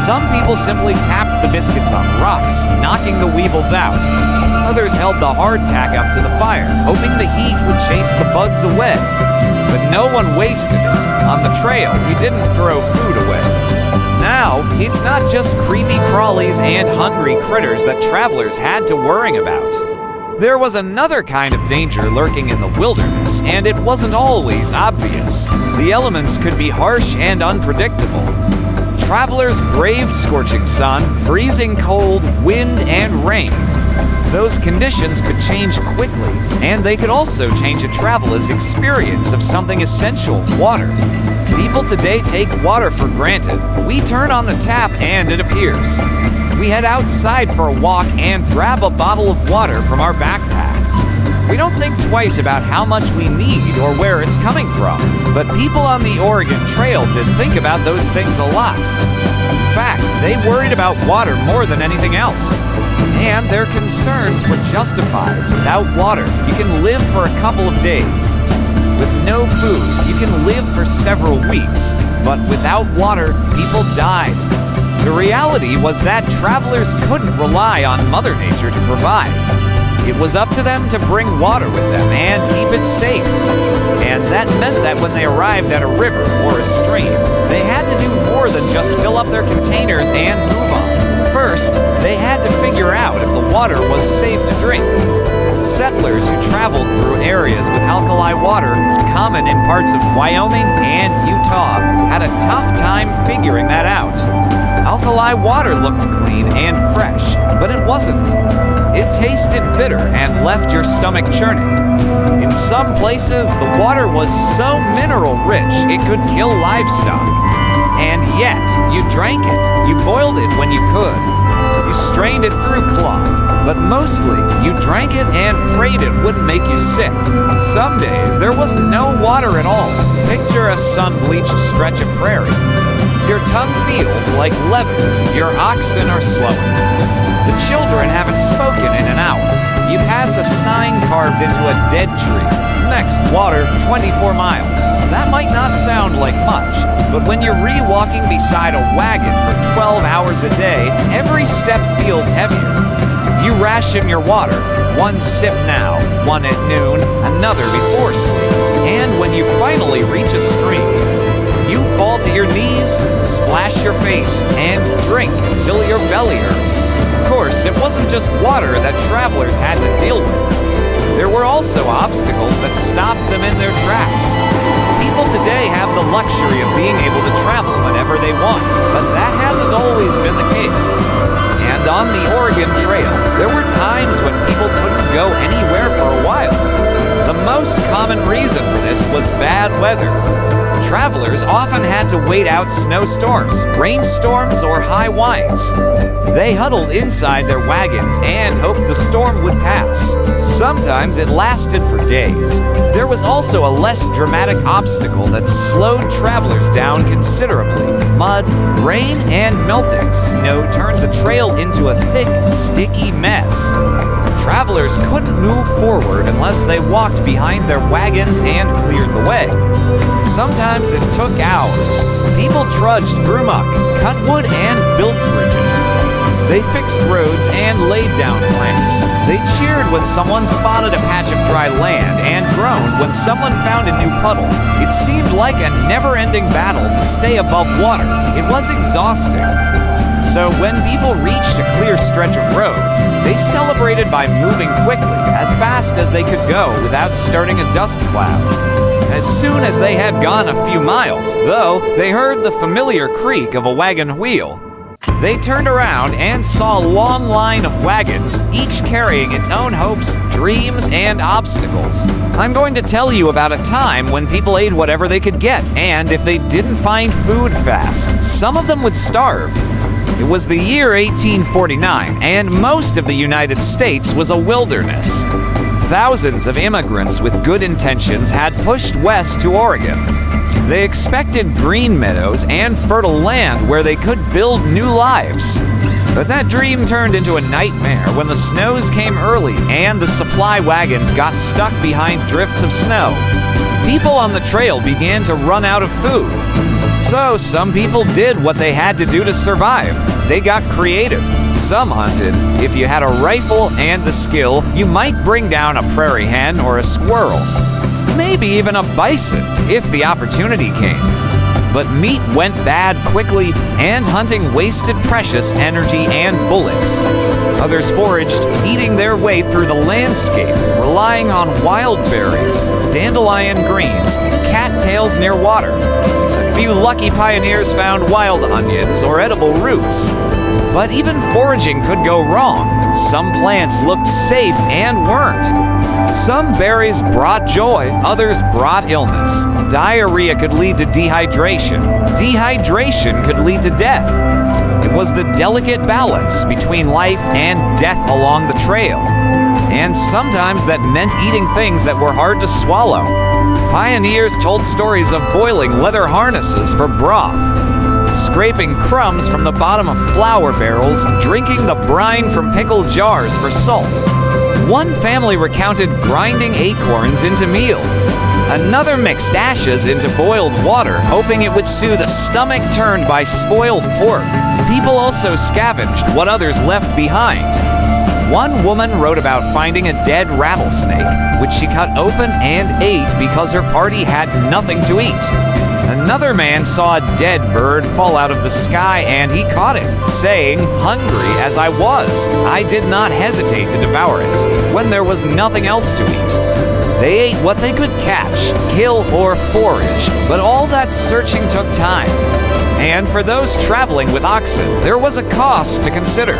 Some people simply tapped the biscuits on rocks, knocking the weevils out. Others held the hardtack up to the fire, hoping the heat would chase the bugs away. But no one wasted it. On the trail, we didn't throw food away. Now, it's not just creepy crawlies and hungry critters that travelers had to worry about. There was another kind of danger lurking in the wilderness, and it wasn't always obvious. The elements could be harsh and unpredictable. Travelers braved scorching sun, freezing cold, wind, and rain. Those conditions could change quickly, and they could also change a traveler's experience of something essential, water. People today take water for granted. We turn on the tap and it appears. We head outside for a walk and grab a bottle of water from our backpack. We don't think twice about how much we need or where it's coming from, but people on the Oregon Trail did think about those things a lot. In fact, they worried about water more than anything else. And their concerns were justified. Without water, you can live for a couple of days. With no food, you can live for several weeks. But without water, people died. The reality was that travelers couldn't rely on Mother Nature to provide. It was up to them to bring water with them and keep it safe. And that meant that when they arrived at a river or a stream, they had to do more than just fill up their containers and move on. First, they had to figure out if the water was safe to drink. Settlers who traveled through areas with alkali water, common in parts of Wyoming and Utah, had a tough time figuring that out. Alkali water looked clean and fresh, but it wasn't. It tasted bitter and left your stomach churning. In some places, the water was so mineral-rich it could kill livestock. And yet, you drank it. You boiled it when you could. You strained it through cloth, but mostly you drank it and prayed it wouldn't make you sick. Some days there was no water at all. Picture a sun-bleached stretch of prairie. Your tongue feels like leather. Your oxen are slowing. The children haven't spoken in an hour. You pass a sign carved into a dead tree. Next water 24 miles. That might not sound like much, but when you're re-walking beside a wagon for 12 hours a day, every step feels heavier. You ration your water, one sip now, one at noon, another before sleep. And when you finally reach a stream, you fall to your knees, splash your face, and drink until your belly hurts. Of course, it wasn't just water that travelers had to deal with. There were also obstacles that stopped them in their tracks. People today have the luxury of being able to travel whenever they want, but that hasn't always been the case. And on the Oregon Trail, there were times when people couldn't go anywhere for a while. The most common reason for this was bad weather. Travelers often had to wait out snowstorms, rainstorms, or high winds. They huddled inside their wagons and hoped the storm would pass. Sometimes it lasted for days. There was also a less dramatic obstacle that slowed travelers down considerably. Mud, rain, and melting snow turned the trail into a thick, sticky mess. Travelers couldn't move forward unless they walked behind their wagons and cleared the way. Sometimes it took hours. People trudged through muck, cut wood, and built bridges. They fixed roads and laid down planks. They cheered when someone spotted a patch of dry land and groaned when someone found a new puddle. It seemed like a never-ending battle to stay above water. It was exhausting. So when people reached a clear stretch of road, they celebrated by moving quickly, as fast as they could go without starting a dust cloud. As soon as they had gone a few miles, though, they heard the familiar creak of a wagon wheel. They turned around and saw a long line of wagons, each carrying its own hopes, dreams, and obstacles. I'm going to tell you about a time when people ate whatever they could get, and if they didn't find food fast, some of them would starve. It was the year 1849, and most of the United States was a wilderness. Thousands of immigrants with good intentions had pushed west to Oregon. They expected green meadows and fertile land where they could build new lives. But that dream turned into a nightmare when the snows came early and the supply wagons got stuck behind drifts of snow. People on the trail began to run out of food. So some people did what they had to do to survive. They got creative. Some hunted. If you had a rifle and the skill, you might bring down a prairie hen or a squirrel. Maybe even a bison, if the opportunity came. But meat went bad quickly, and hunting wasted precious energy and bullets. Others foraged, eating their way through the landscape, relying on wild berries, dandelion greens, cattails near water. A few lucky pioneers found wild onions or edible roots. But even foraging could go wrong. Some plants looked safe and weren't. Some berries brought joy, others brought illness. Diarrhea could lead to dehydration. Dehydration could lead to death. It was the delicate balance between life and death along the trail. And sometimes that meant eating things that were hard to swallow. Pioneers told stories of boiling leather harnesses for broth, scraping crumbs from the bottom of flour barrels, drinking the brine from pickle jars for salt. One family recounted grinding acorns into meal. Another mixed ashes into boiled water, hoping it would soothe a stomach turned by spoiled pork. People also scavenged what others left behind. One woman wrote about finding a dead rattlesnake, which she cut open and ate because her party had nothing to eat. Another man saw a dead bird fall out of the sky and he caught it, saying, "Hungry as I was, I did not hesitate to devour it, when there was nothing else to eat." They ate what they could catch, kill, or forage, but all that searching took time. And for those traveling with oxen, there was a cost to consider.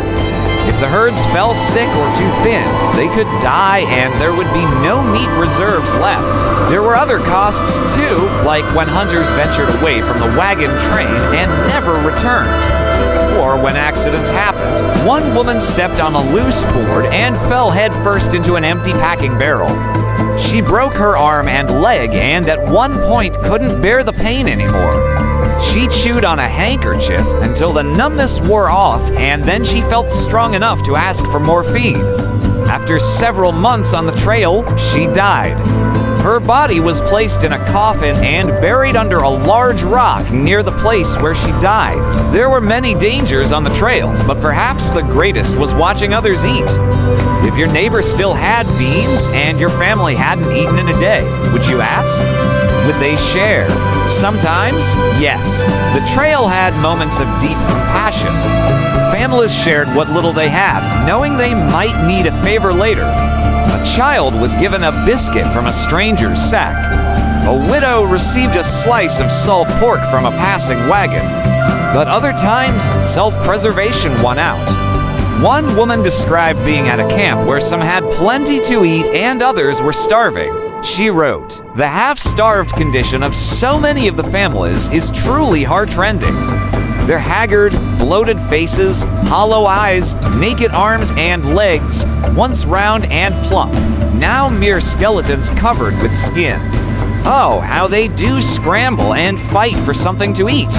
If the herds fell sick or too thin, they could die and there would be no meat reserves left. There were other costs too, like when hunters ventured away from the wagon train and never returned. Or when accidents happened. One woman stepped on a loose board and fell headfirst into an empty packing barrel. She broke her arm and leg and at one point couldn't bear the pain anymore. She chewed on a handkerchief until the numbness wore off, and then she felt strong enough to ask for morphine. After several months on the trail, she died. Her body was placed in a coffin and buried under a large rock near the place where she died. There were many dangers on the trail, but perhaps the greatest was watching others eat. If your neighbor still had beans and your family hadn't eaten in a day, would you ask? Would they share? Sometimes, yes. The trail had moments of deep compassion. Families shared what little they had, knowing they might need a favor later. A child was given a biscuit from a stranger's sack. A widow received a slice of salt pork from a passing wagon. But other times, self-preservation won out. One woman described being at a camp where some had plenty to eat and others were starving. She wrote, "The half-starved condition of so many of the families is truly heart-rending. Their haggard, bloated faces, hollow eyes, naked arms and legs, once round and plump, now mere skeletons covered with skin. Oh, how they do scramble and fight for something to eat.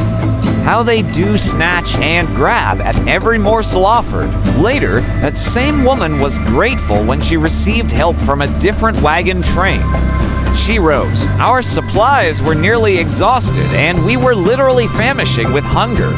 How they do snatch and grab at every morsel offered." Later, that same woman was grateful when she received help from a different wagon train. She wrote, "Our supplies were nearly exhausted and we were literally famishing with hunger.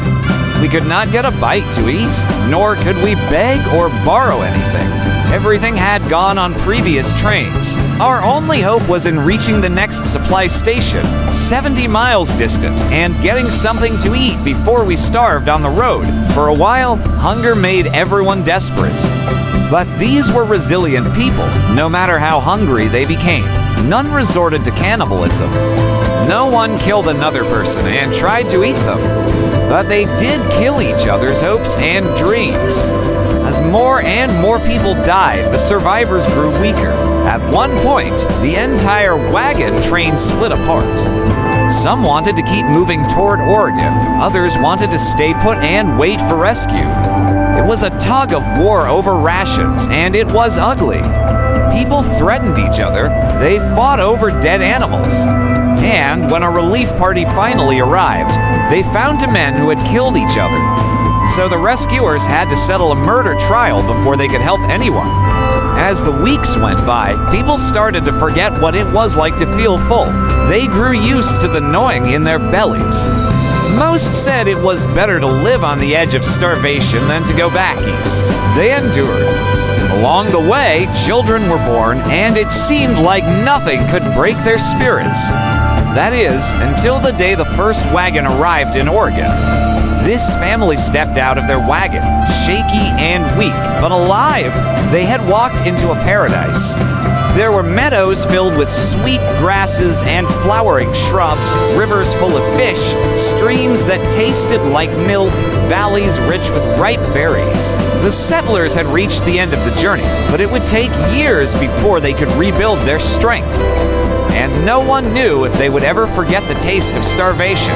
We could not get a bite to eat, nor could we beg or borrow anything. Everything had gone on previous trains. Our only hope was in reaching the next supply station, 70 miles distant, and getting something to eat before we starved on the road. For a while, hunger made everyone desperate. But these were resilient people, no matter how hungry they became. None resorted to cannibalism. No one killed another person and tried to eat them. But they did kill each other's hopes and dreams. As more and more people died, the survivors grew weaker. At one point, the entire wagon train split apart. Some wanted to keep moving toward Oregon. Others wanted to stay put and wait for rescue. It was a tug of war over rations, and it was ugly. People threatened each other. They fought over dead animals. And when a relief party finally arrived, they found two men who had killed each other. So the rescuers had to settle a murder trial before they could help anyone. As the weeks went by, people started to forget what it was like to feel full. They grew used to the gnawing in their bellies. Most said it was better to live on the edge of starvation than to go back east. They endured. Along the way, children were born, and it seemed like nothing could break their spirits. That is, until the day the first wagon arrived in Oregon. This family stepped out of their wagon, shaky and weak, but alive. They had walked into a paradise. There were meadows filled with sweet grasses and flowering shrubs, rivers full of fish, streams that tasted like milk, valleys rich with ripe berries. The settlers had reached the end of the journey, but it would take years before they could rebuild their strength. And no one knew if they would ever forget the taste of starvation.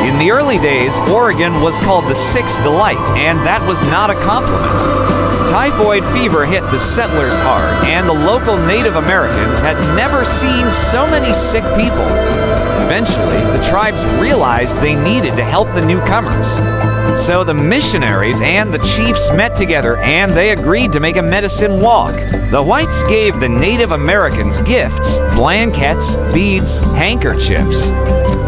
In the early days, Oregon was called the Sixth Delight, and that was not a compliment. Typhoid fever hit the settlers hard, and the local Native Americans had never seen so many sick people. Eventually, the tribes realized they needed to help the newcomers. So the missionaries and the chiefs met together and they agreed to make a medicine walk. The whites gave the Native Americans gifts, blankets, beads, handkerchiefs.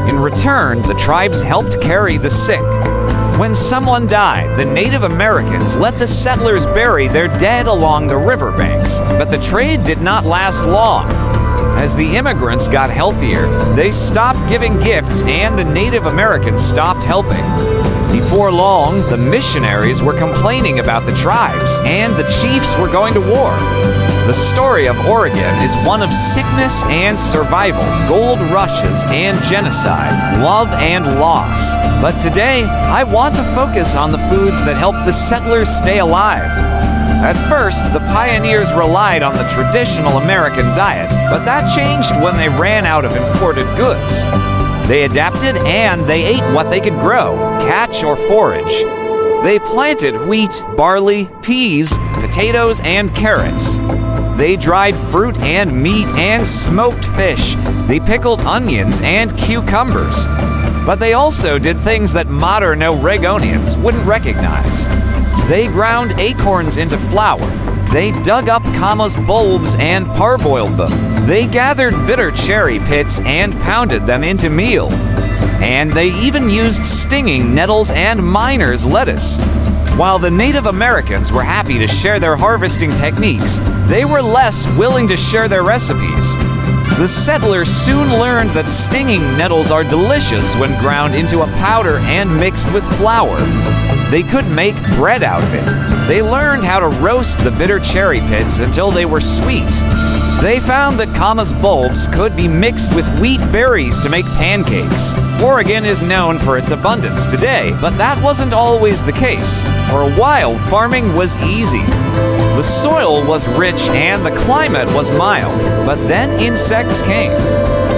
In return, the tribes helped carry the sick. When someone died, the Native Americans let the settlers bury their dead along the riverbanks, but the trade did not last long. As the immigrants got healthier, they stopped giving gifts and the Native Americans stopped helping. Before long, the missionaries were complaining about the tribes and the chiefs were going to war. The story of Oregon is one of sickness and survival, gold rushes and genocide, love and loss. But today, I want to focus on the foods that help the settlers stay alive. At first, the pioneers relied on the traditional American diet, but that changed when they ran out of imported goods. They adapted and they ate what they could grow, catch or forage. They planted wheat, barley, peas, potatoes, and carrots. They dried fruit and meat and smoked fish. They pickled onions and cucumbers. But they also did things that modern Oregonians wouldn't recognize. They ground acorns into flour. They dug up camas bulbs and parboiled them. They gathered bitter cherry pits and pounded them into meal. And they even used stinging nettles and miner's lettuce. While the Native Americans were happy to share their harvesting techniques, they were less willing to share their recipes. The settlers soon learned that stinging nettles are delicious when ground into a powder and mixed with flour. They could make bread out of it. They learned how to roast the bitter cherry pits until they were sweet. They found that camas bulbs could be mixed with wheat berries to make pancakes. Oregon is known for its abundance today, but that wasn't always the case. For a while, farming was easy. The soil was rich and the climate was mild, but then insects came.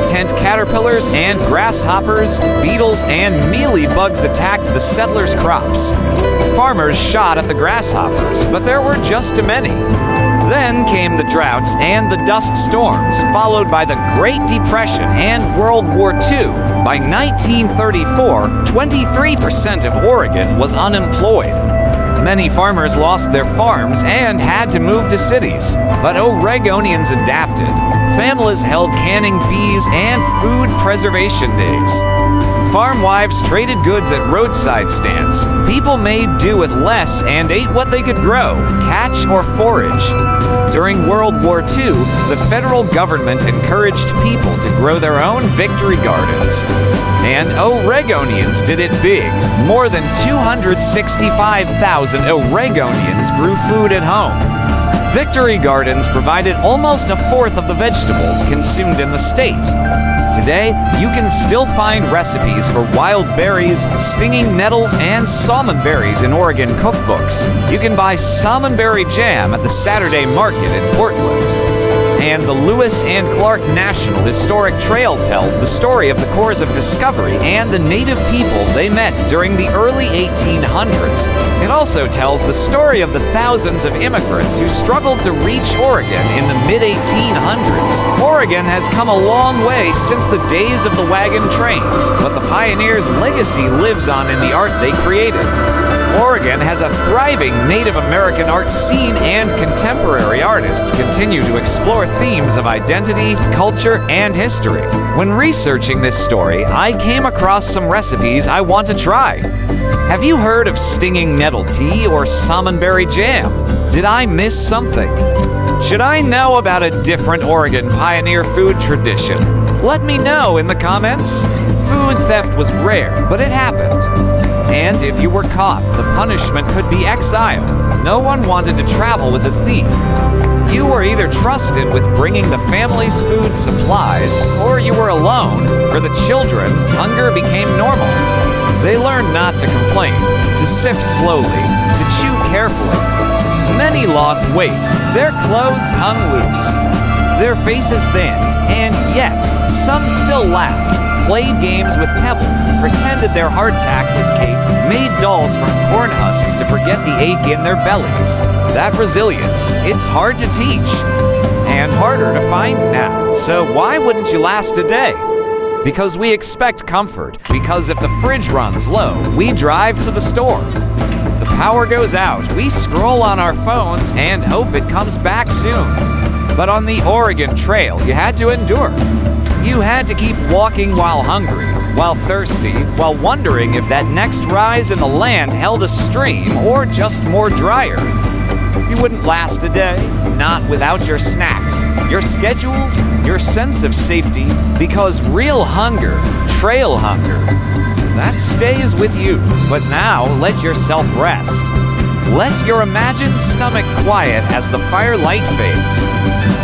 Tent caterpillars and grasshoppers, beetles, and mealybugs attacked the settlers' crops. Farmers shot at the grasshoppers, but there were just too many. Then came the droughts and the dust storms, followed by the Great Depression and World War II. By 1934, 23% of Oregon was unemployed. Many farmers lost their farms and had to move to cities, but Oregonians adapted. Families held canning bees and food preservation days. Farm wives traded goods at roadside stands. People made do with less and ate what they could grow, catch or forage. During World War II, the federal government encouraged people to grow their own victory gardens. And Oregonians did it big. More than 265,000 Oregonians grew food at home. Victory gardens provided almost a fourth of the vegetables consumed in the state. Today, you can still find recipes for wild berries, stinging nettles, and salmon berries in Oregon cookbooks. You can buy salmonberry jam at the Saturday Market in Portland. And the Lewis and Clark National Historic Trail tells the story of the Corps of Discovery and the native people they met during the early 1800s. It also tells the story of the thousands of immigrants who struggled to reach Oregon in the mid-1800s. Oregon has come a long way since the days of the wagon trains, but the pioneers' legacy lives on in the art they created. Oregon has a thriving Native American art scene, and contemporary artists continue to explore themes of identity, culture, and history. When researching this story, I came across some recipes I want to try. Have you heard of stinging nettle tea or salmonberry jam? Did I miss something? Should I know about a different Oregon pioneer food tradition? Let me know in the comments. Food theft was rare, but it happened. And if you were caught, the punishment could be exile. No one wanted to travel with a thief. You were either trusted with bringing the family's food supplies, or you were alone. For the children, hunger became normal. They learned not to complain, to sip slowly, to chew carefully. Many lost weight. Their clothes hung loose. Their faces thinned, and yet some still laughed. Played games with pebbles, pretended their hardtack was cake, made dolls from corn husks to forget the ache in their bellies. That resilience, it's hard to teach, and harder to find now. So why wouldn't you last a day? Because we expect comfort, because if the fridge runs low, we drive to the store. If the power goes out, we scroll on our phones and hope it comes back soon. But on the Oregon Trail, you had to endure. You had to keep walking while hungry, while thirsty, while wondering if that next rise in the land held a stream or just more dry earth. You wouldn't last a day, not without your snacks, your schedule, your sense of safety, because real hunger, trail hunger, that stays with you. But now let yourself rest. Let your imagined stomach quiet as the firelight fades.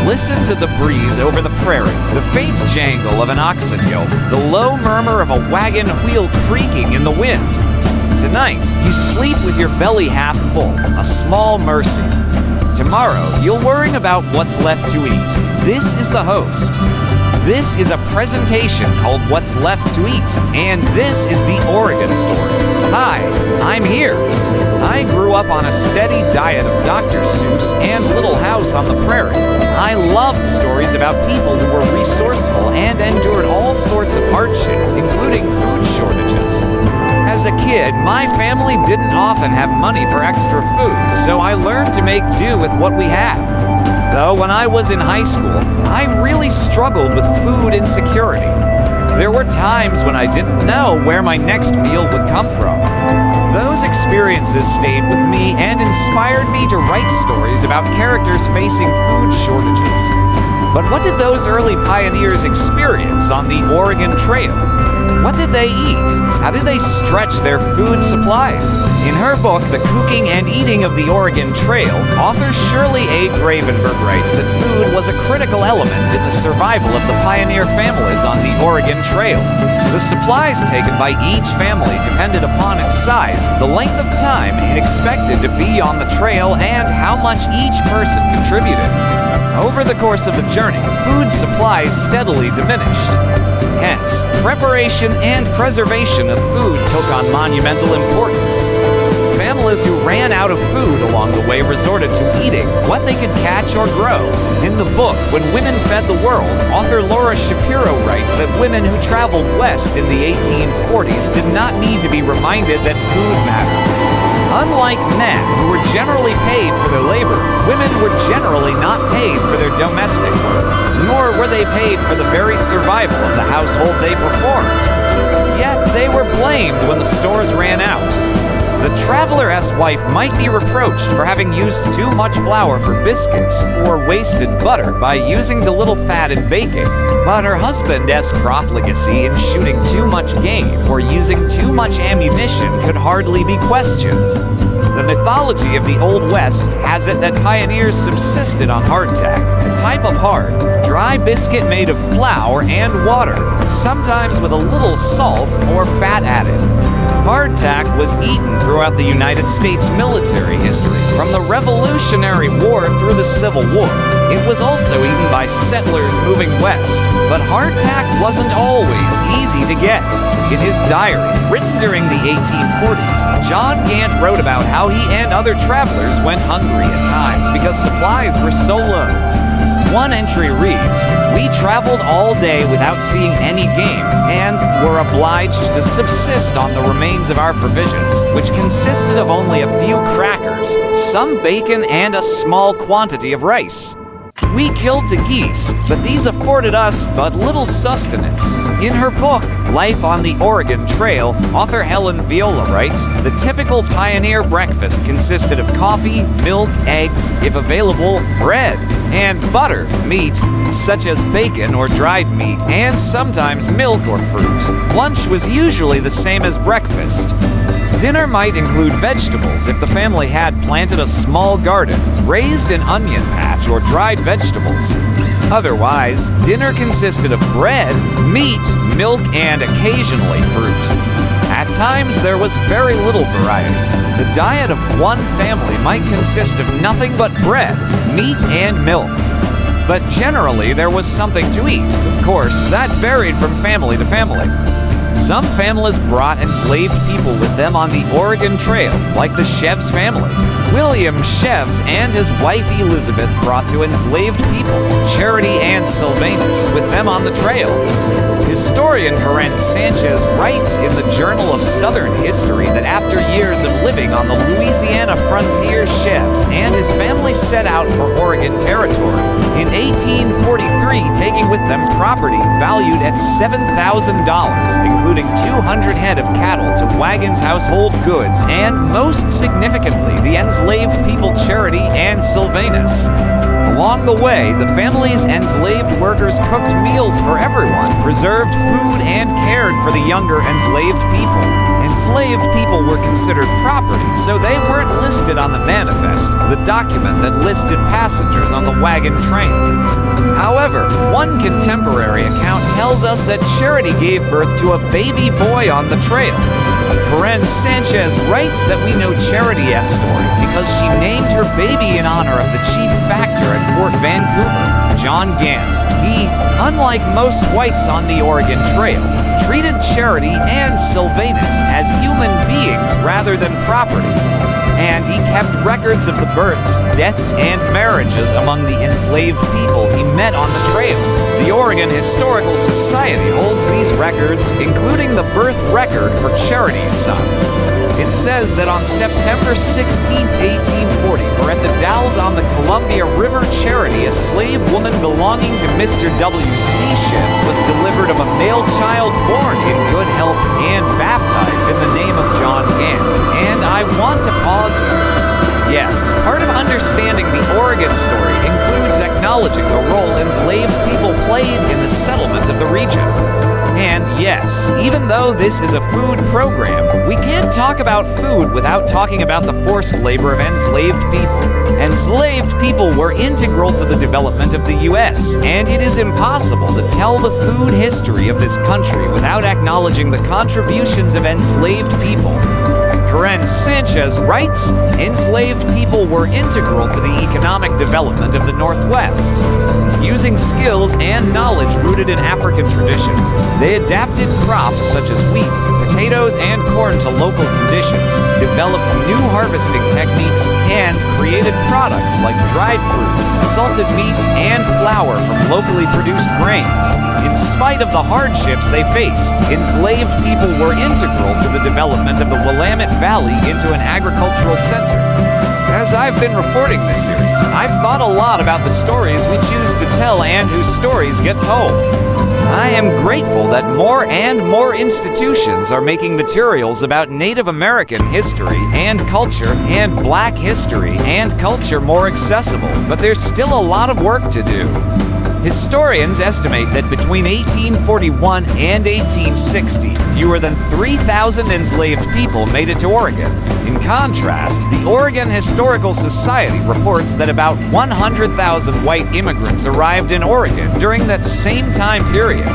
Listen to the breeze over the prairie, the faint jangle of an oxen yoke, the low murmur of a wagon wheel creaking in the wind. Tonight, you sleep with your belly half full, a small mercy. Tomorrow, you'll worry about what's left to eat. This is the host. This is a presentation called What's Left to Eat, and this is the Oregon story. Hi, I'm here. I grew up on a steady diet of Dr. Seuss and Little House on the Prairie. I loved stories about people who were resourceful and endured all sorts of hardship, including food shortages. As a kid, my family didn't often have money for extra food, so I learned to make do with what we had. Though when I was in high school, I really struggled with food insecurity. There were times when I didn't know where my next meal would come from. Those experiences stayed with me and inspired me to write stories about characters facing food shortages. But what did those early pioneers experience on the Oregon Trail? What did they eat? How did they stretch their food supplies? In her book, The Cooking and Eating of the Oregon Trail, author Shirley A. Gravenberg writes that food was a critical element in the survival of the pioneer families on the Oregon Trail. The supplies taken by each family depended upon its size, the length of time it expected to be on the trail, and how much each person contributed. Over the course of the journey, food supplies steadily diminished. Hence, preparation and preservation of food took on monumental importance. Families who ran out of food along the way resorted to eating what they could catch or grow. In the book, When Women Fed the World, author Laura Shapiro writes that women who traveled west in the 1840s did not need to be reminded that food mattered. Unlike men, who were generally paid for their labor, women were generally not paid for their domestic work, nor were they paid for the very survival of the household they performed. Yet they were blamed when the stores ran out. The traveler-esque wife might be reproached for having used too much flour for biscuits or wasted butter by using too little fat in baking, but her husband's profligacy in shooting too much game or using too much ammunition could hardly be questioned. The mythology of the Old West has it that pioneers subsisted on hardtack, a type of hard, dry biscuit made of flour and water, sometimes with a little salt or fat added. Hardtack was eaten throughout the United States military history, from the Revolutionary War through the Civil War. It was also eaten by settlers moving west, but hardtack wasn't always easy to get. In his diary, written during the 1840s, John Gant wrote about how he and other travelers went hungry at times because supplies were so low. One entry reads, "We traveled all day without seeing any game and were obliged to subsist on the remains of our provisions, which consisted of only a few crackers, some bacon, and a small quantity of rice. We killed the geese, but these afforded us but little sustenance." In her book, Life on the Oregon Trail, author Helen Viola writes, "The typical pioneer breakfast consisted of coffee, milk, eggs, if available, bread, and butter, meat, such as bacon or dried meat, and sometimes milk or fruit. Lunch was usually the same as breakfast. Dinner might include vegetables if the family had planted a small garden, raised an onion patch, or dried vegetables. Otherwise, dinner consisted of bread, meat, milk, and occasionally fruit. At times, there was very little variety. The diet of one family might consist of nothing but bread, meat, and milk. But generally, there was something to eat. Of course, that varied from family to family. Some families brought enslaved people with them on the Oregon Trail, like the Shevs family. William Shevs and his wife Elizabeth brought two enslaved people, Charity and Sylvanus, with them on the trail. Historian Karen Sanchez writes in the Journal of Southern History that after years of living on the Louisiana frontier, Shevs and his family set out for Oregon Territory. In 1843, taking with them property valued at $7,000, including 200 head of cattle to wagons, household goods, and most significantly, the enslaved people Charity and Sylvanus. Along the way, the family's enslaved workers cooked meals for everyone, preserved food, and cared for the younger enslaved people. enslaved people were considered property, so they weren't listed on the manifest, the document that listed passengers on the wagon train. However, one contemporary account tells us that Charity gave birth to a baby boy on the trail. Karen Sanchez writes that we know Charity's story because she named her baby in honor of the chief factor at Fort Vancouver, John Gant. He, unlike most whites on the Oregon Trail, treated Charity and Sylvanus as human beings rather than property. And he kept records of the births, deaths, and marriages among the enslaved people he met on the trail. The Oregon Historical Society holds these records, including the birth record for Charity's son. It says that on September 16, 1840, at the Dalles on the Columbia River, Charity, a slave woman belonging to Mr. W.C. ship, was delivered of a male child born in good health and baptized in the name of John Gant. And I want to pause here. Yes, part of understanding the Oregon story includes acknowledging the role enslaved people played in the settlement of the region. And yes, even though this is a food program, we can't talk about food without talking about the forced labor of enslaved people. Enslaved people were integral to the development of the U.S., and it is impossible to tell the food history of this country without acknowledging the contributions of enslaved people. Karen Sanchez writes, enslaved people were integral to the economic development of the Northwest. Using skills and knowledge rooted in African traditions, they adapted crops such as wheat, potatoes, and corn to local conditions, developed new harvesting techniques, and created products like dried fruit, salted meats, and flour from locally produced grains. In spite of the hardships they faced, enslaved people were integral to the development of the Willamette Valley into an agricultural center. As I've been reporting this series, I've thought a lot about the stories we choose to tell and whose stories get told. I am grateful that more and more institutions are making materials about Native American history and culture and Black history and culture more accessible, but there's still a lot of work to do. Historians estimate that between 1841 and 1860, fewer than 3,000 enslaved people made it to Oregon. In contrast, the Oregon Historical Society reports that about 100,000 white immigrants arrived in Oregon during that same time period.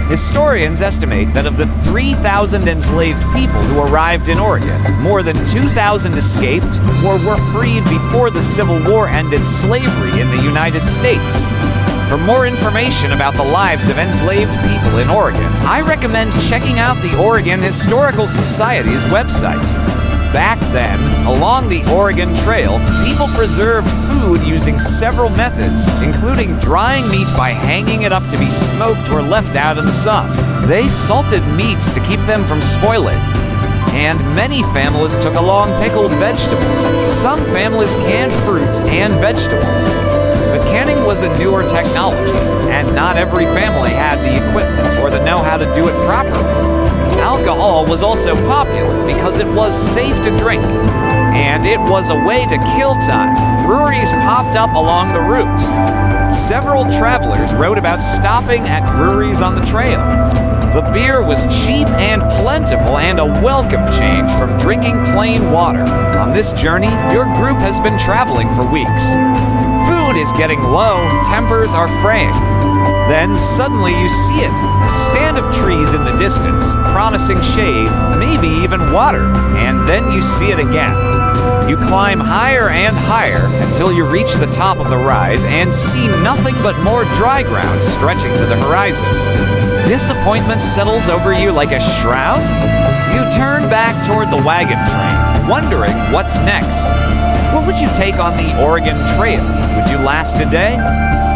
Historians estimate that of the 3,000 enslaved people who arrived in Oregon, more than 2,000 escaped or were freed before the Civil War ended slavery in the United States. For more information about the lives of enslaved people in Oregon, I recommend checking out the Oregon Historical Society's website. Back then, along the Oregon Trail, people preserved food using several methods, including drying meat by hanging it up to be smoked or left out in the sun. They salted meats to keep them from spoiling. And many families took along pickled vegetables. Some families canned fruits and vegetables. But canning was a newer technology, and not every family had the equipment or the know-how to do it properly. Alcohol was also popular because it was safe to drink, and it was a way to kill time. Breweries popped up along the route. Several travelers wrote about stopping at breweries on the trail. The beer was cheap and plentiful and a welcome change from drinking plain water. On this journey, your group has been traveling for weeks. Food is getting low, tempers are fraying. Then suddenly you see it, a stand of trees in the distance, promising shade, maybe even water, and then you see it again. You climb higher and higher until you reach the top of the rise and see nothing but more dry ground stretching to the horizon. Disappointment settles over you like a shroud? You turn back toward the wagon train, wondering what's next. What would you take on the Oregon Trail? Would you last a day?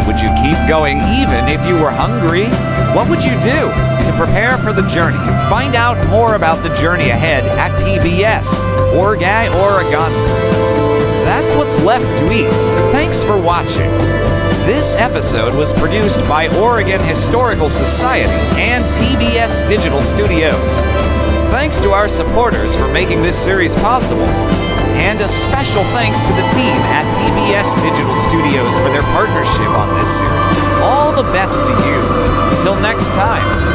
Would you keep going even if you were hungry? What would you do to prepare for the journey? Find out more about the journey ahead at PBS, Orgai Oregonski. That's what's left to eat. Thanks for watching. This episode was produced by Oregon Historical Society and PBS Digital Studios. Thanks to our supporters for making this series possible. And a special thanks to the team at PBS Digital Studios for their partnership on this series. All the best to you. Until next time.